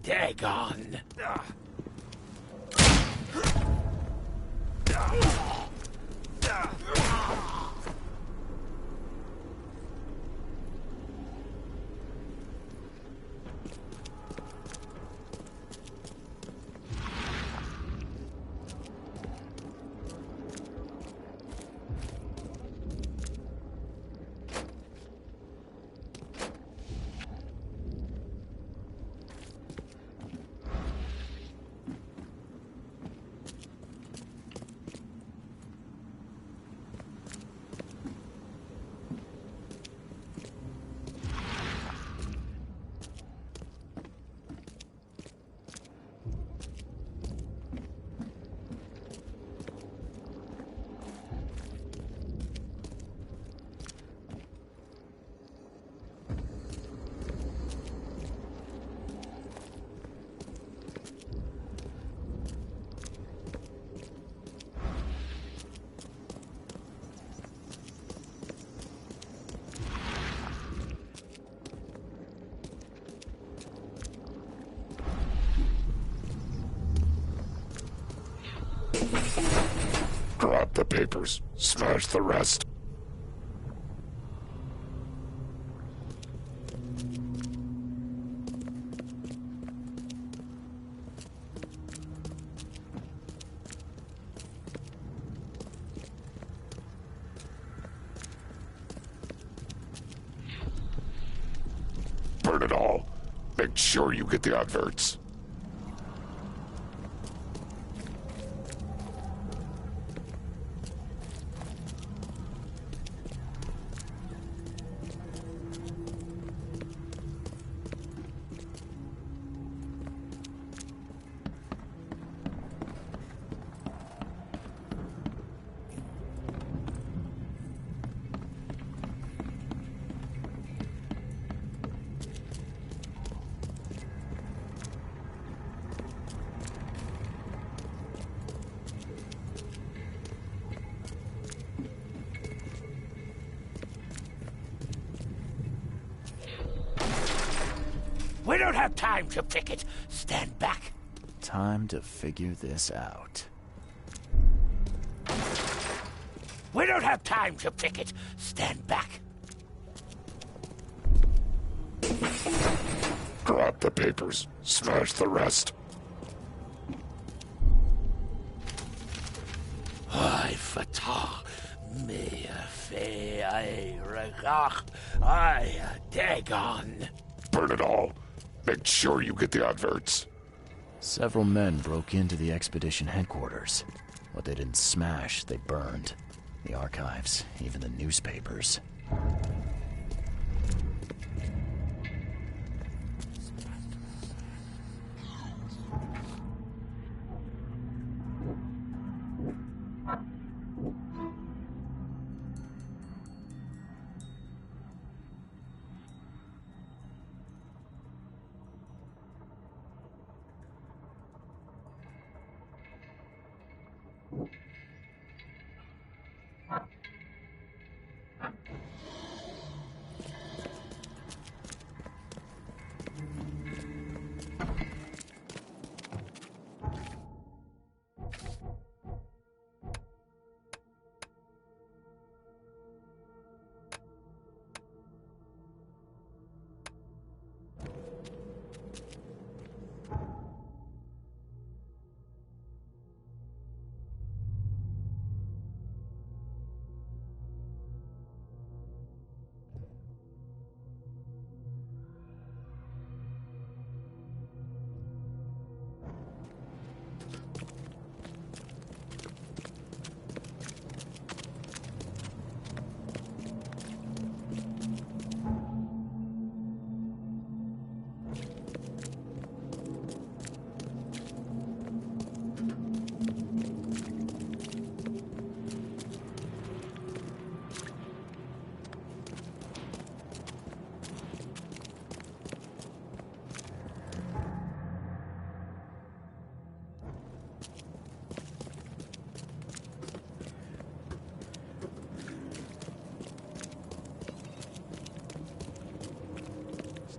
Dagon. Grab the papers. Smash the rest. Burn it all. Make sure you get the adverts. We don't have time to pick it. Stand back. Time to figure this out. We don't have time to pick it. Stand back. Grab the papers. Smash the rest. I fatah me fe I regach I dagon. Burn it all. Make sure you get the adverts. Several men broke into the expedition headquarters. What they didn't smash, they burned. The archives, even the newspapers.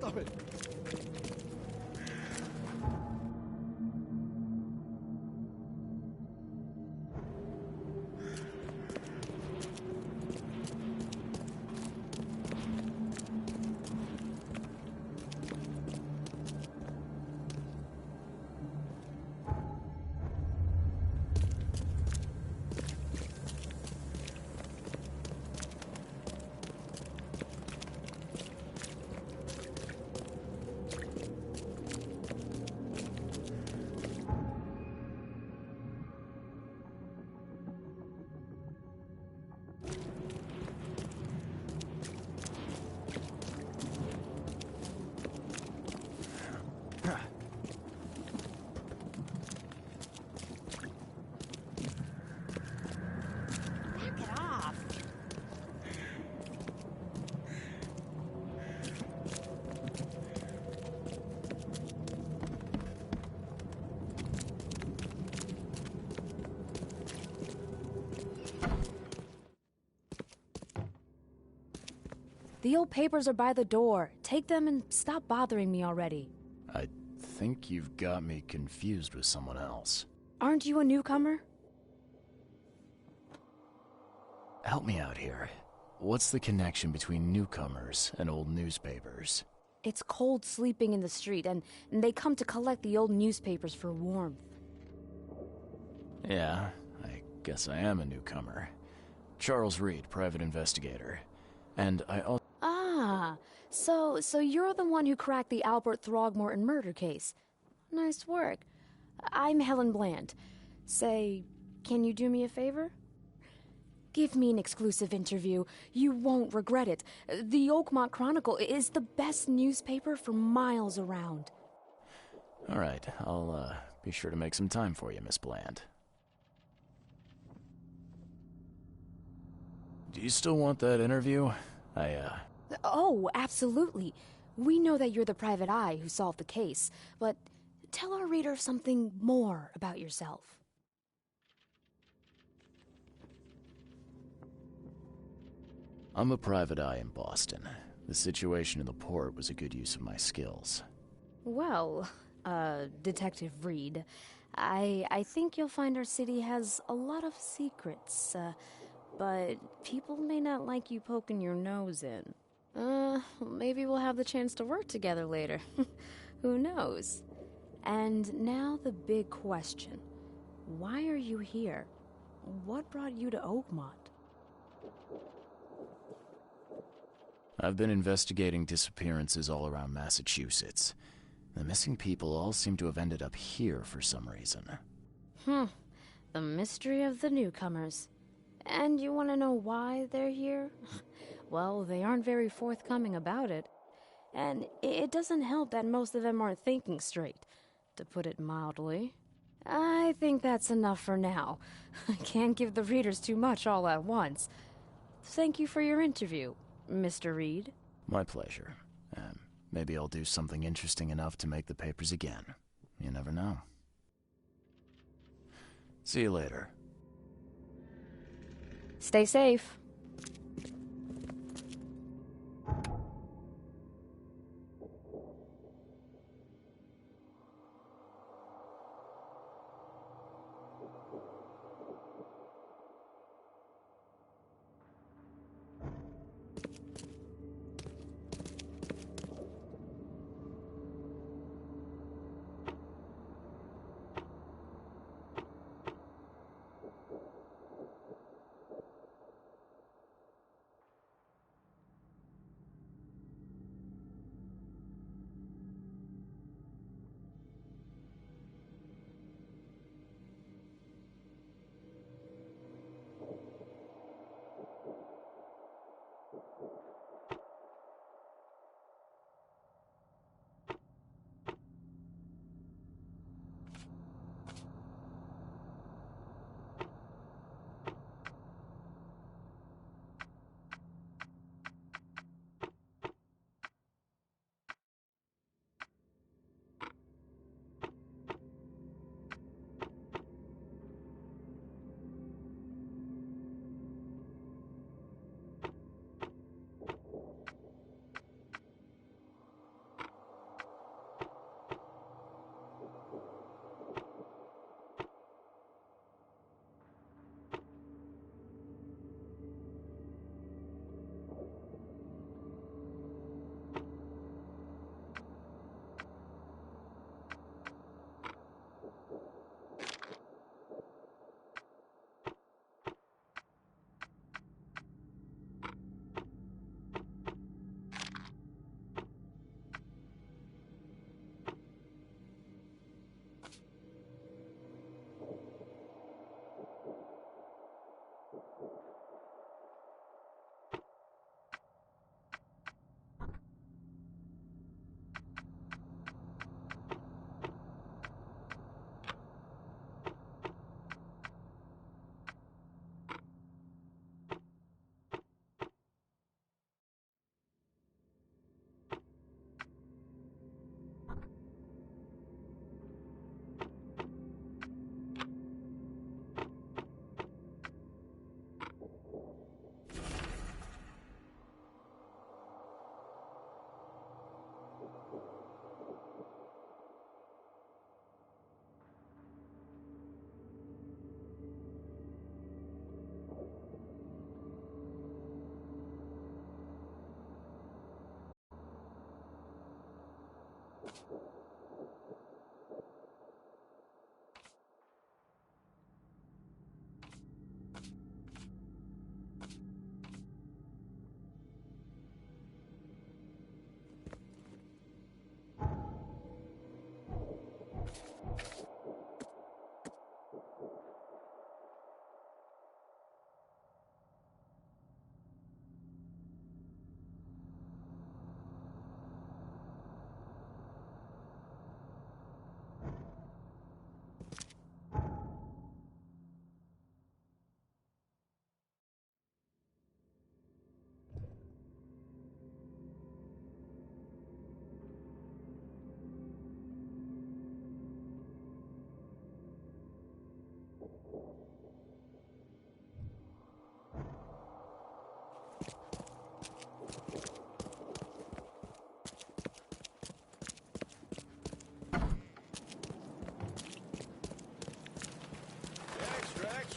Stop it! The old papers are by the door. Take them and stop bothering me already. I think you've got me confused with someone else. Aren't you a newcomer? Help me out here. What's the connection between newcomers and old newspapers? It's cold sleeping in the street, and they come to collect the old newspapers for warmth. Yeah, I guess I am a newcomer. Charles Reed, private investigator. And I also... Ah, so you're the one who cracked the Albert Throgmorton murder case. Nice work. I'm Helen Bland. Say, can you do me a favor? Give me an exclusive interview. You won't regret it. The Oakmont Chronicle is the best newspaper for miles around. All right, I'll be sure to make some time for you, Miss Bland. Do you still want that interview? Oh, absolutely. We know that you're the private eye who solved the case, but tell our reader something more about yourself. I'm a private eye in Boston. The situation in the port was a good use of my skills. Well, Detective Reed, I think you'll find our city has a lot of secrets, but people may not like you poking your nose in. Maybe we'll have the chance to work together later. Who knows? And now the big question. Why are you here? What brought you to Oakmont? I've been investigating disappearances all around Massachusetts. The missing people all seem to have ended up here for some reason. The mystery of the newcomers. And you want to know why they're here? Well, they aren't very forthcoming about it. And it doesn't help that most of them aren't thinking straight, to put it mildly. I think that's enough for now. I can't give the readers too much all at once. Thank you for your interview, Mr. Reed. My pleasure. Maybe I'll do something interesting enough to make the papers again. You never know. See you later. Stay safe.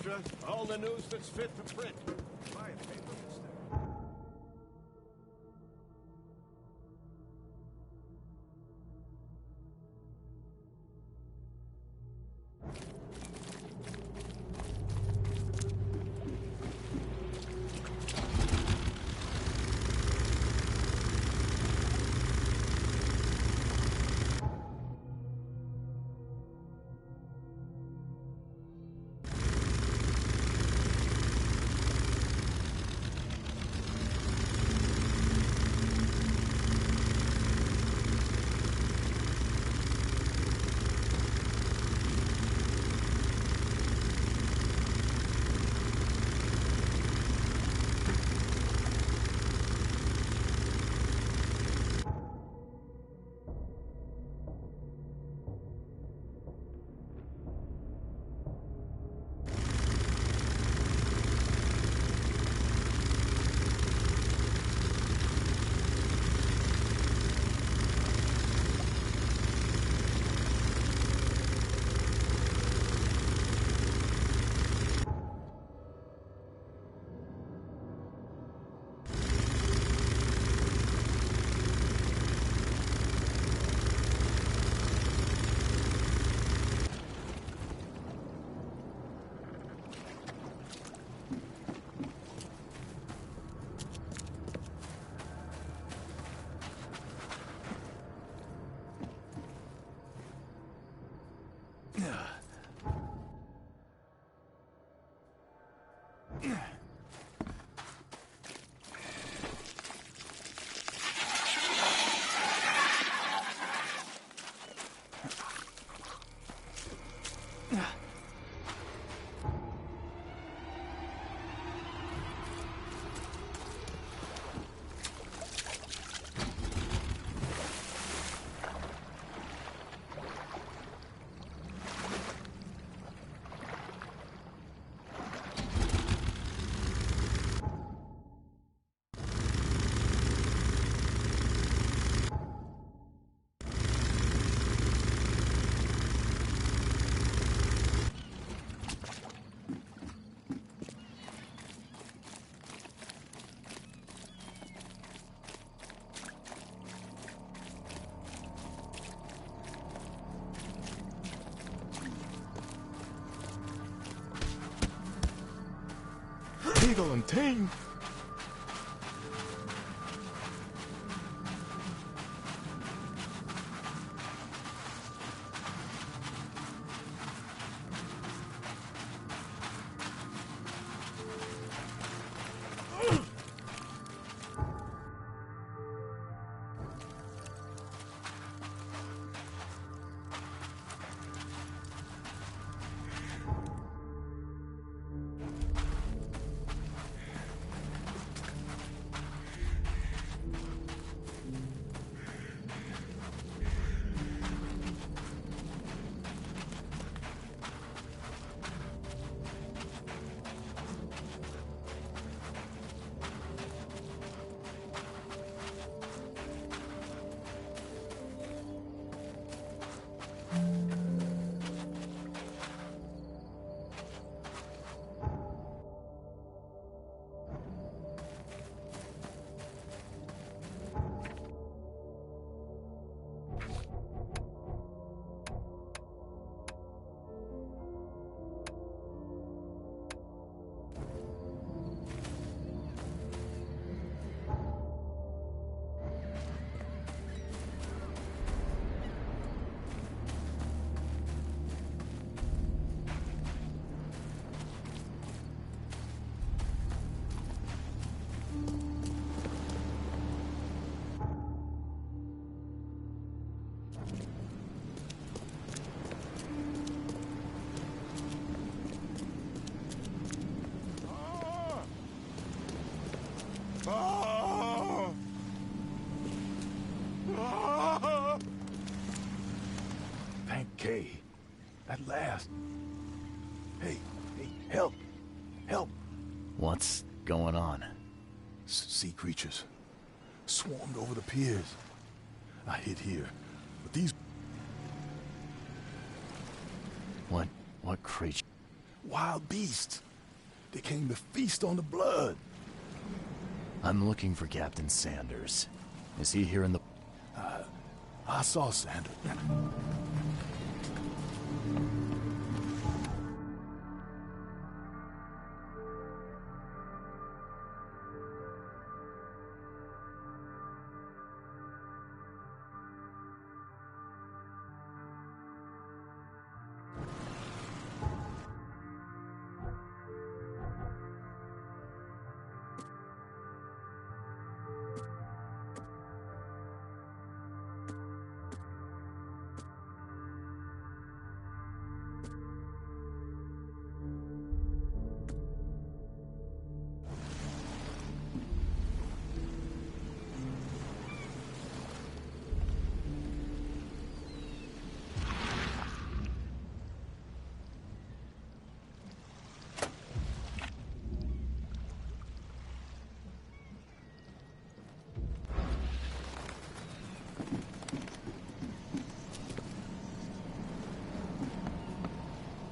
extra. All the news that's fit for print. Buy a paper instead. Eagle and Ting. Thank Kay. At last. Hey, help! Help! What's going on? Sea creatures. Swarmed over the piers. I hid here, but these... What creature? Wild beasts. They came to feast on the blood. I'm looking for Captain Sanders. Is he here in the... I saw Sanders.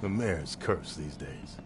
The mayor's cursed these days.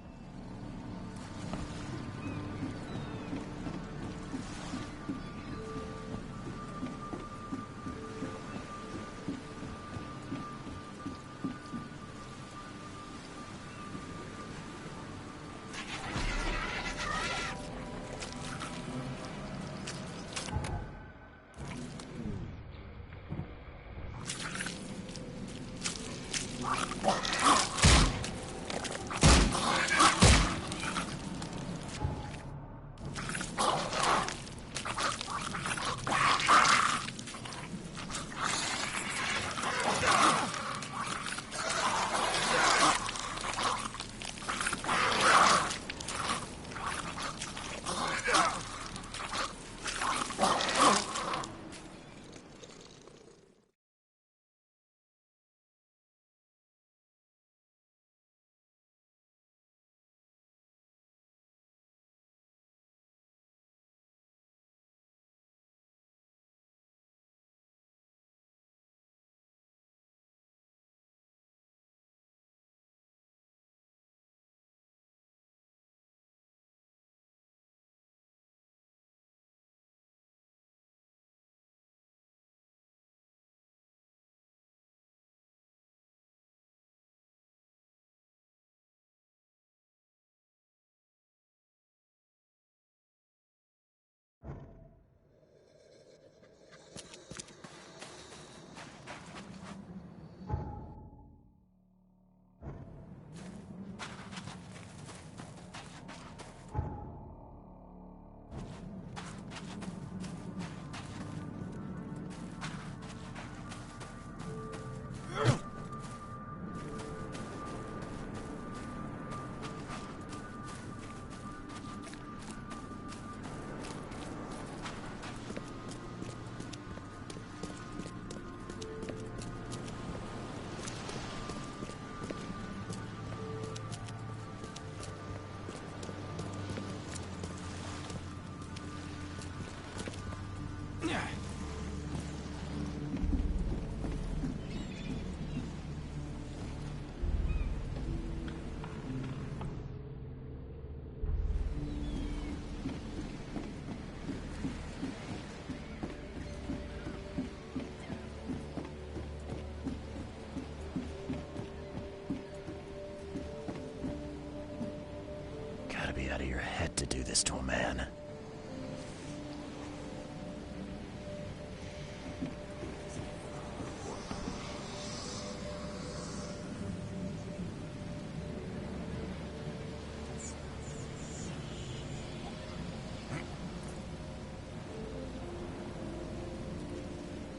Gotta be out of your head to do this to a man.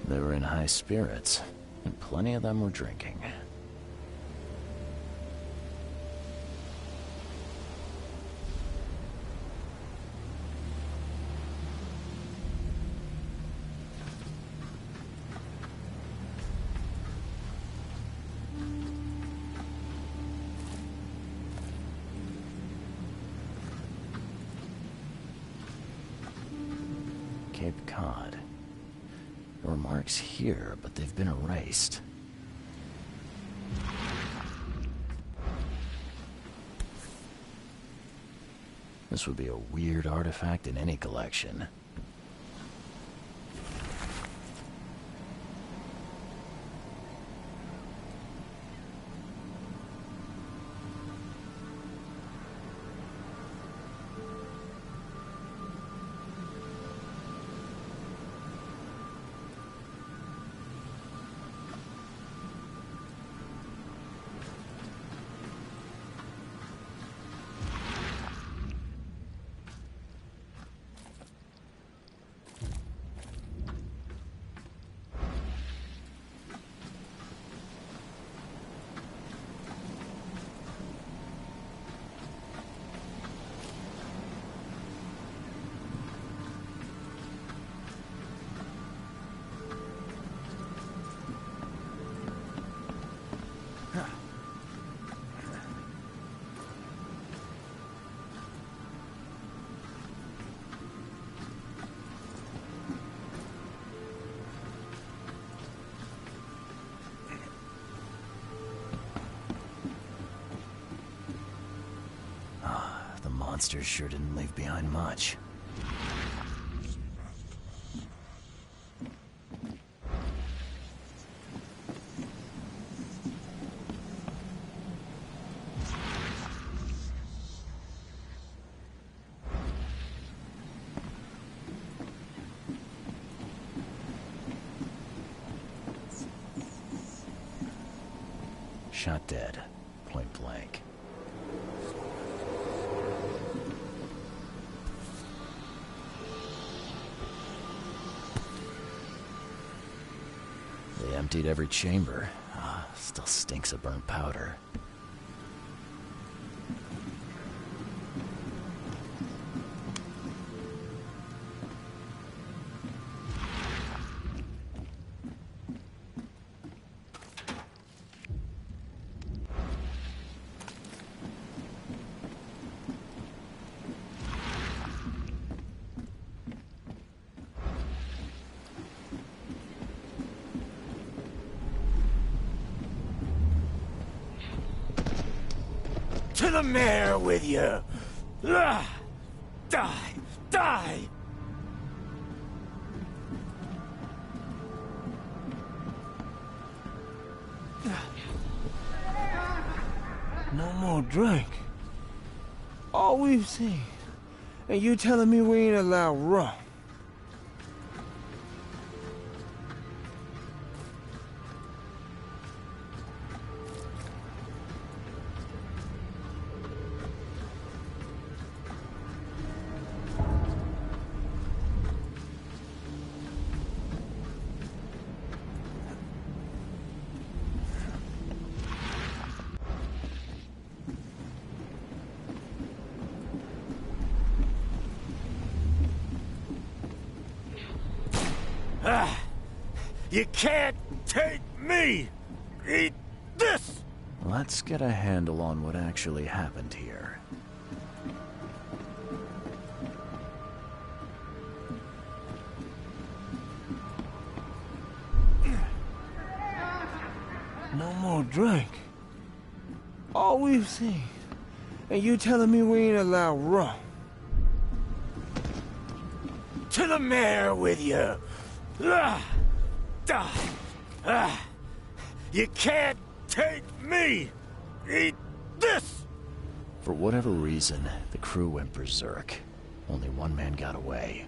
They were in high spirits, and plenty of them were drinking. Cape Cod. There were marks here, but they've been erased. This would be a weird artifact in any collection. Monsters sure didn't leave behind much. Shot dead, point blank. They emptied every chamber. Still stinks of burnt powder. To the mayor with you! Die! Die! No more drink. All we've seen. And you telling me we ain't allowed rum? You can't take me! Eat this! Let's get a handle on what actually happened here. No more drink. All we've seen. And you telling me we ain't allowed rum? To the mayor with you! You can't take me! Eat this! For whatever reason, the crew went berserk. Only one man got away.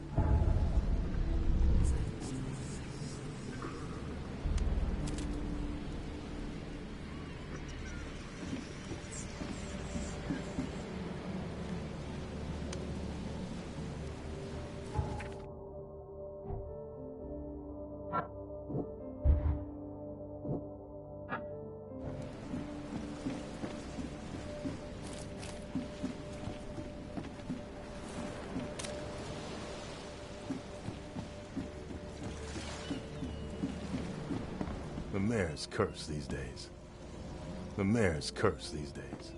The mayor's cursed these days. The mayor's cursed these days.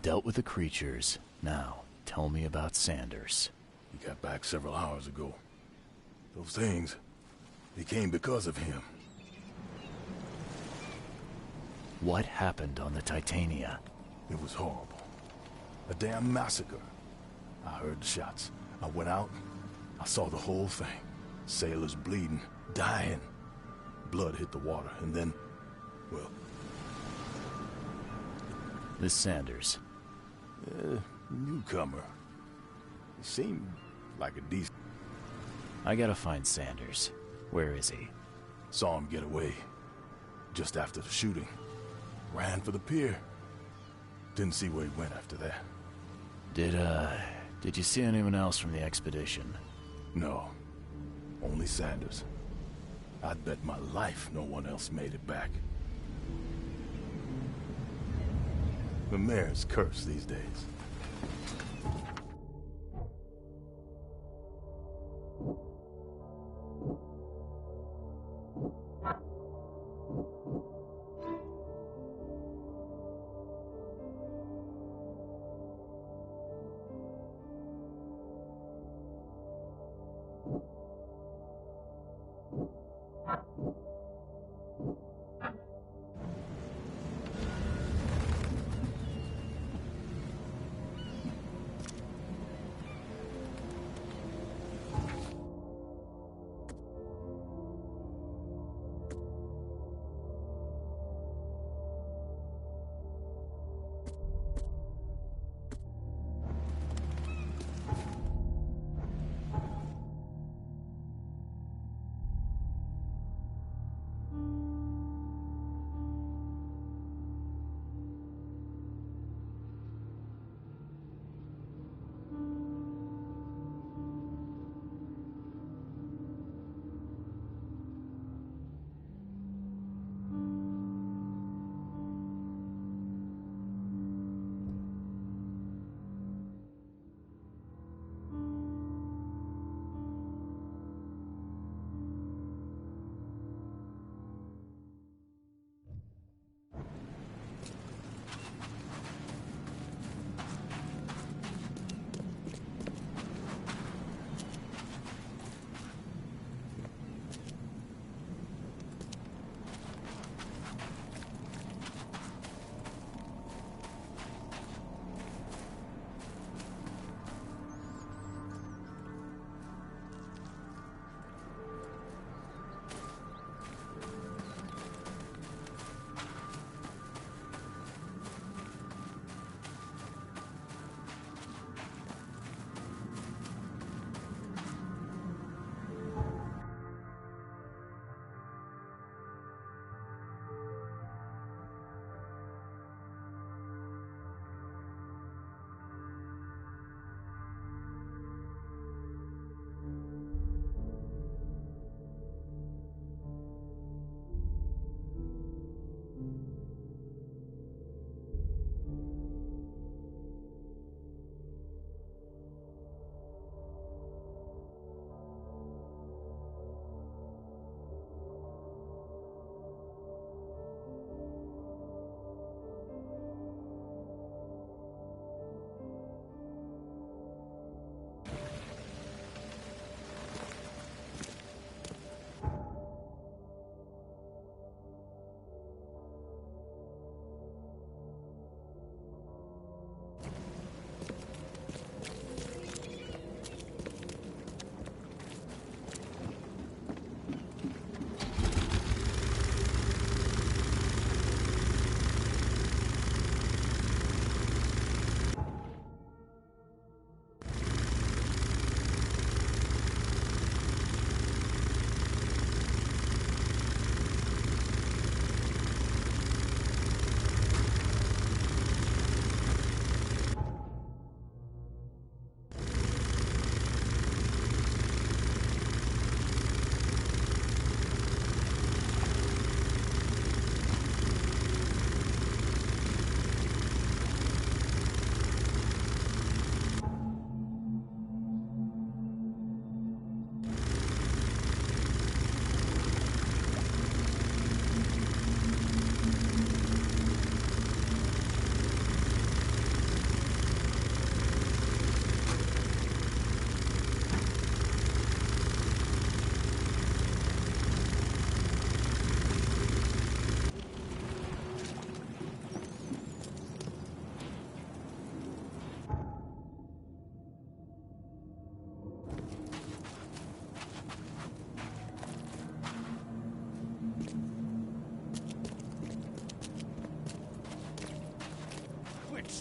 dealt with the creatures. Now, tell me about Sanders. He got back several hours ago. Those things, they came because of him. What happened on the Titania? It was horrible. A damn massacre. I heard the shots. I went out. I saw the whole thing. Sailors bleeding, dying. Blood hit the water, and then, well... This Sanders. Newcomer. He seemed like a decent... I gotta find Sanders. Where is he? Saw him get away. Just after the shooting. Ran for the pier. Didn't see where he went after that. Did you see anyone else from the expedition? No. Only Sanders. I'd bet my life no one else made it back. The mayor's cursed these days.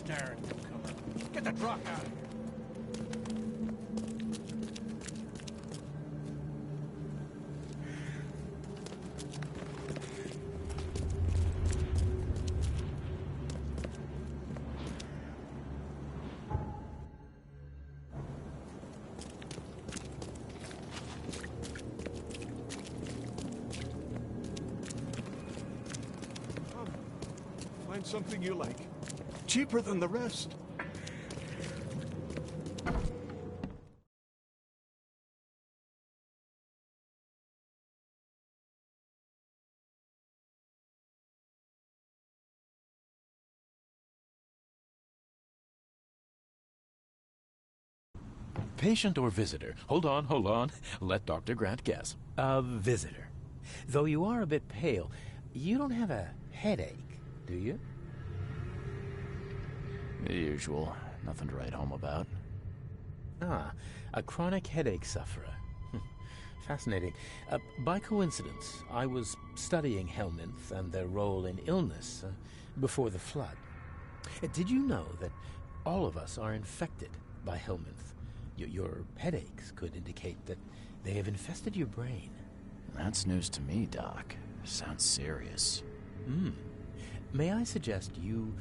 staring, newcomer. Get the truck out of here. Find something you like. Cheaper than the rest. Patient or visitor? Hold on. Let Dr. Grant guess. A visitor. Though you are a bit pale, you don't have a headache, do you? The usual. Nothing to write home about. Ah, a chronic headache sufferer. Fascinating. By coincidence, I was studying Helminth and their role in illness before the flood. Did you know that all of us are infected by Helminth? Your headaches could indicate that they have infested your brain. That's news to me, Doc. Sounds serious. May I suggest you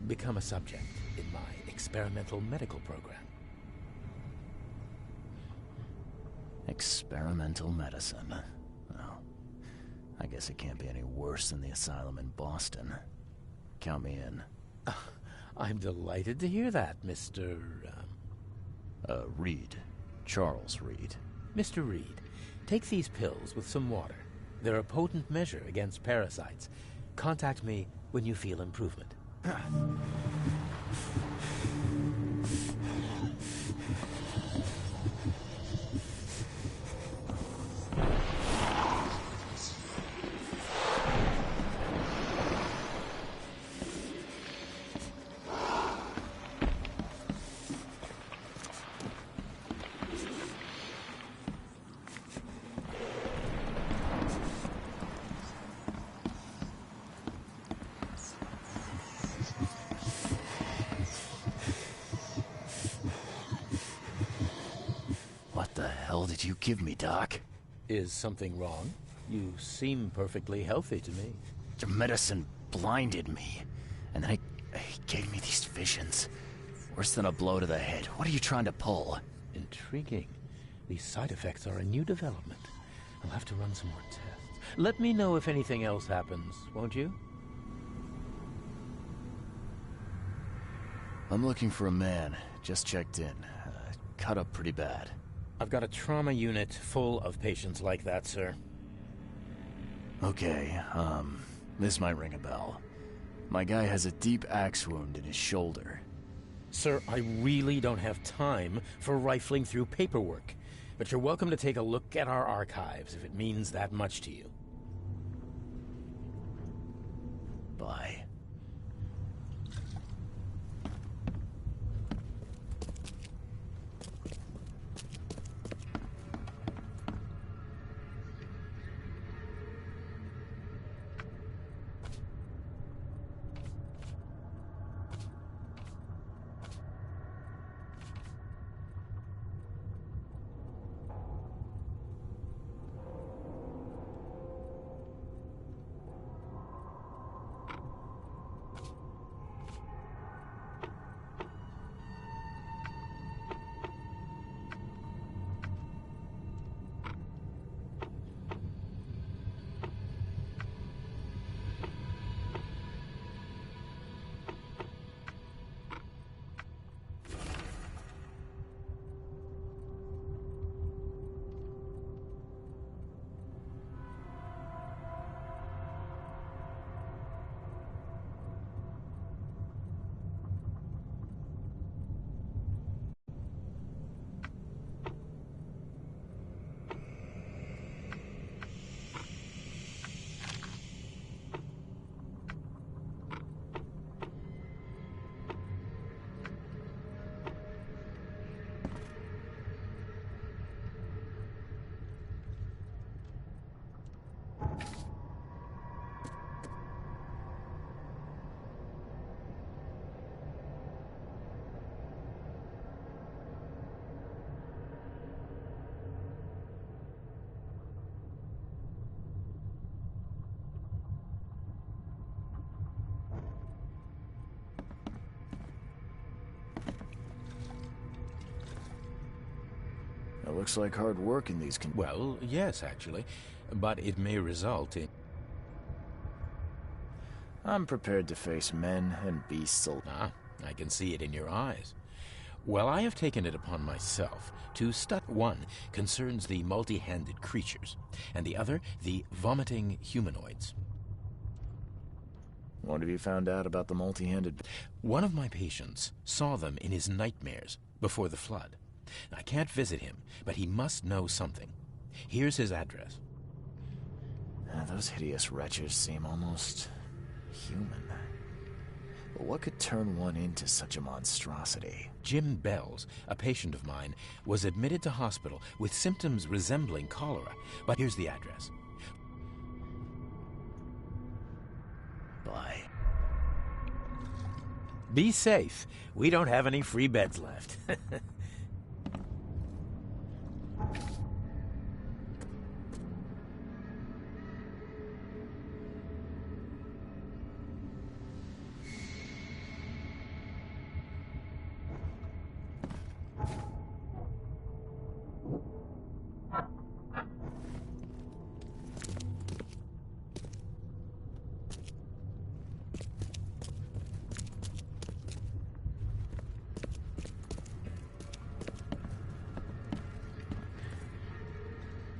become a subject in my experimental medical program? Experimental medicine. Well, I guess it can't be any worse than the asylum in Boston. Count me in. I'm delighted to hear that, Mr. Reed. Charles Reed. Mr. Reed, take these pills with some water. They're a potent measure against parasites. Contact me when you feel improvement. What the hell did you give me, Doc? Is something wrong? You seem perfectly healthy to me. Your medicine blinded me, and then it gave me these visions. Worse than a blow to the head. What are you trying to pull? Intriguing. These side effects are a new development. I'll have to run some more tests. Let me know if anything else happens, won't you? I'm looking for a man. Just checked in. Cut up pretty bad. I've got a trauma unit full of patients like that, sir. Okay, this might ring a bell. My guy has a deep axe wound in his shoulder. Sir, I really don't have time for rifling through paperwork, but you're welcome to take a look at our archives if it means that much to you. Bye. looks like hard work in these Well, yes, actually. But it may result in... I'm prepared to face men and beasts. I can see it in your eyes. Well, I have taken it upon myself to one concerns the multi-handed creatures, and the other, the vomiting humanoids. What have you found out about the multi-handed? One of my patients saw them in his nightmares before the flood. I can't visit him, but he must know something. Here's his address. Those hideous wretches seem almost human. But what could turn one into such a monstrosity? Jim Bells, a patient of mine, was admitted to hospital with symptoms resembling cholera. But here's the address. Bye. Be safe. We don't have any free beds left.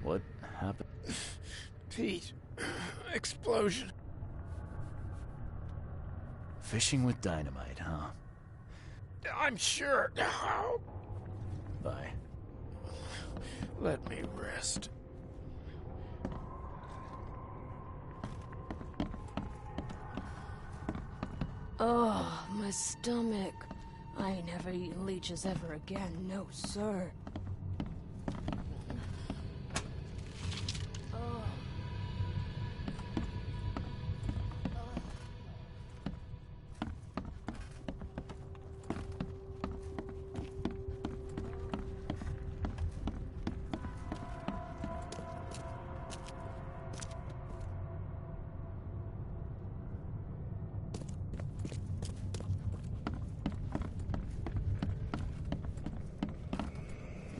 What happened? Pete. Explosion. Fishing with dynamite, huh? I'm sure. Bye. Let me rest. Oh, my stomach. I ain't never eaten leeches ever again, no sir.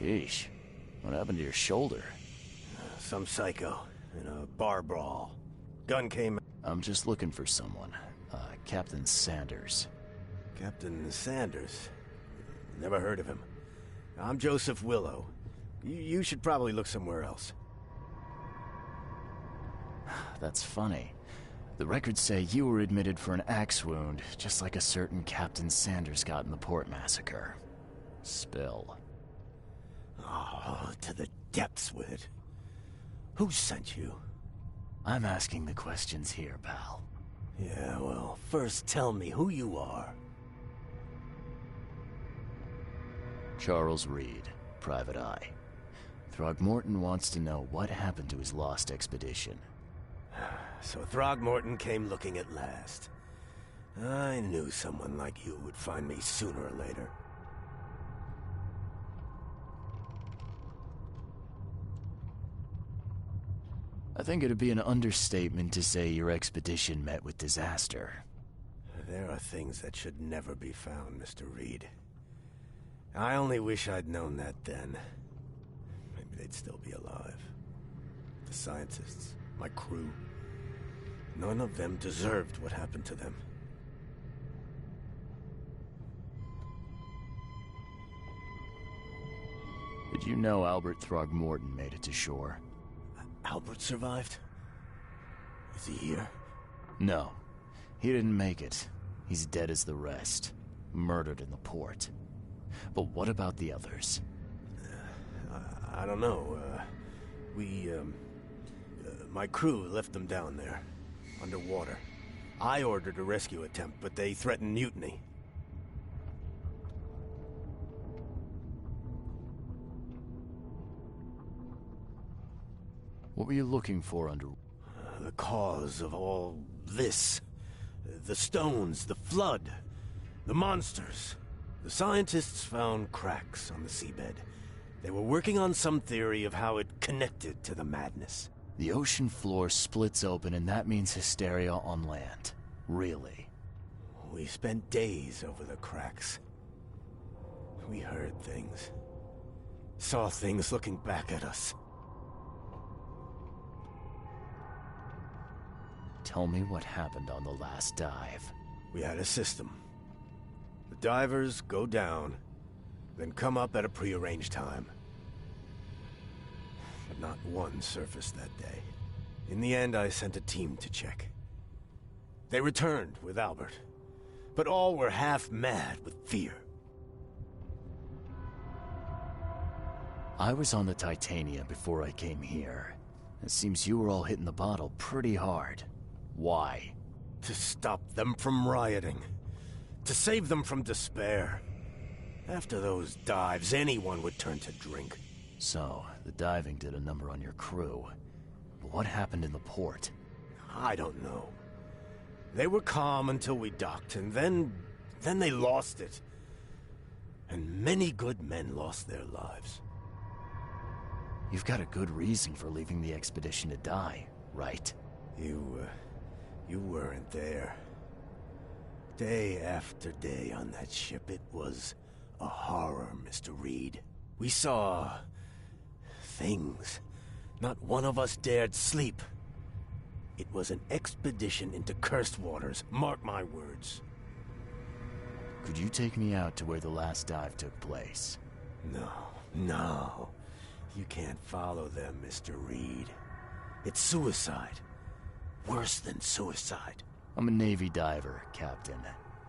Yeesh. What happened to your shoulder? Some psycho in a bar brawl. Gun came... I'm just looking for someone. Captain Sanders. Captain Sanders? Never heard of him. I'm Joseph Willow. You should probably look somewhere else. That's funny. The records say you were admitted for an axe wound, just like a certain Captain Sanders got in the port massacre. Spill. Oh, to the depths with it. Who sent you? I'm asking the questions here, pal. Yeah, well, first tell me who you are. Charles Reed, Private Eye. Throgmorton wants to know what happened to his lost expedition. So Throgmorton came looking at last. I knew someone like you would find me sooner or later. I think it'd be an understatement to say your expedition met with disaster. There are things that should never be found, Mr. Reed. I only wish I'd known that then. Maybe they'd still be alive. The scientists, my crew. None of them deserved what happened to them. Did you know Albert Throgmorton made it to shore? Albert survived? Is he here? No. He didn't make it. He's dead as the rest. Murdered in the port. But what about the others? I don't know. My crew left them down there, underwater. I ordered a rescue attempt, but they threatened mutiny. What were you looking for under... The cause of all this. The stones, the flood, the monsters. The scientists found cracks on the seabed. They were working on some theory of how it connected to the madness. The ocean floor splits open and that means hysteria on land. Really? We spent days over the cracks. We heard things. Saw things looking back at us. Tell me what happened on the last dive. We had a system. The divers go down, then come up at a prearranged time. But not one surfaced that day. In the end, I sent a team to check. They returned with Albert, but all were half mad with fear. I was on the Titania before I came here. It seems you were all hitting the bottle pretty hard. Why? To stop them from rioting. To save them from despair. After those dives, anyone would turn to drink. So, the diving did a number on your crew. But what happened in the port? I don't know. They were calm until we docked, and then they lost it. And many good men lost their lives. You've got a good reason for leaving the expedition to die, right? You weren't there. Day after day on that ship, it was a horror, Mr. Reed. We saw things. Not one of us dared sleep. It was an expedition into cursed waters, mark my words. Could you take me out to where the last dive took place? No. You can't follow them, Mr. Reed. It's suicide. Worse than suicide. I'm a Navy diver, Captain.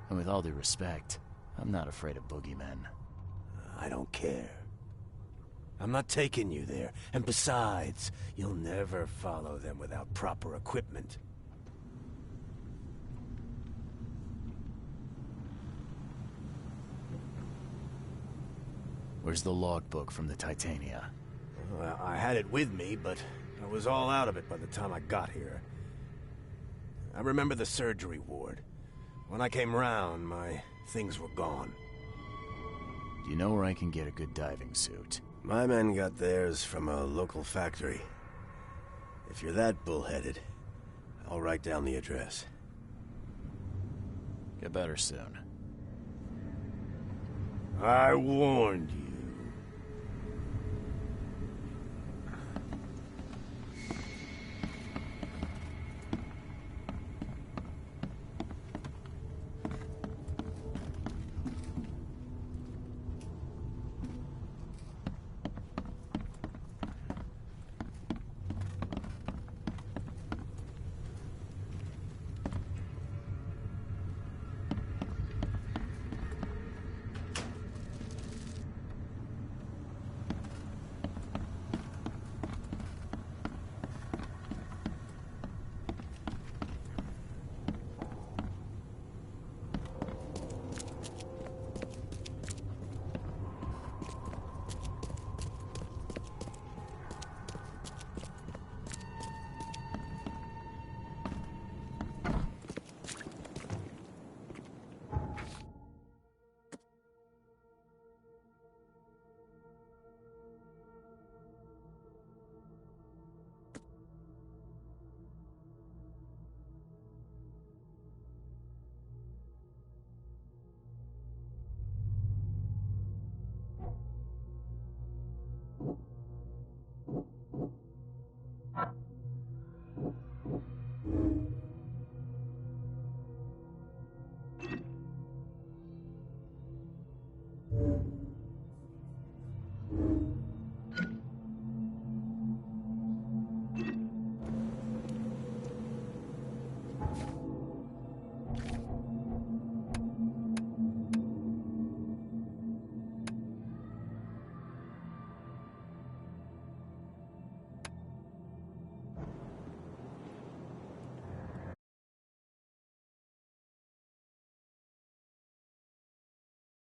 And with all due respect, I'm not afraid of boogeymen. I don't care. I'm not taking you there. And besides, you'll never follow them without proper equipment. Where's the logbook from the Titania? Well, I had it with me, but I was all out of it by the time I got here. I remember the surgery ward. When I came round, my things were gone. Do you know where I can get a good diving suit? My men got theirs from a local factory. If you're that bullheaded, I'll write down the address. Get better soon. I warned you.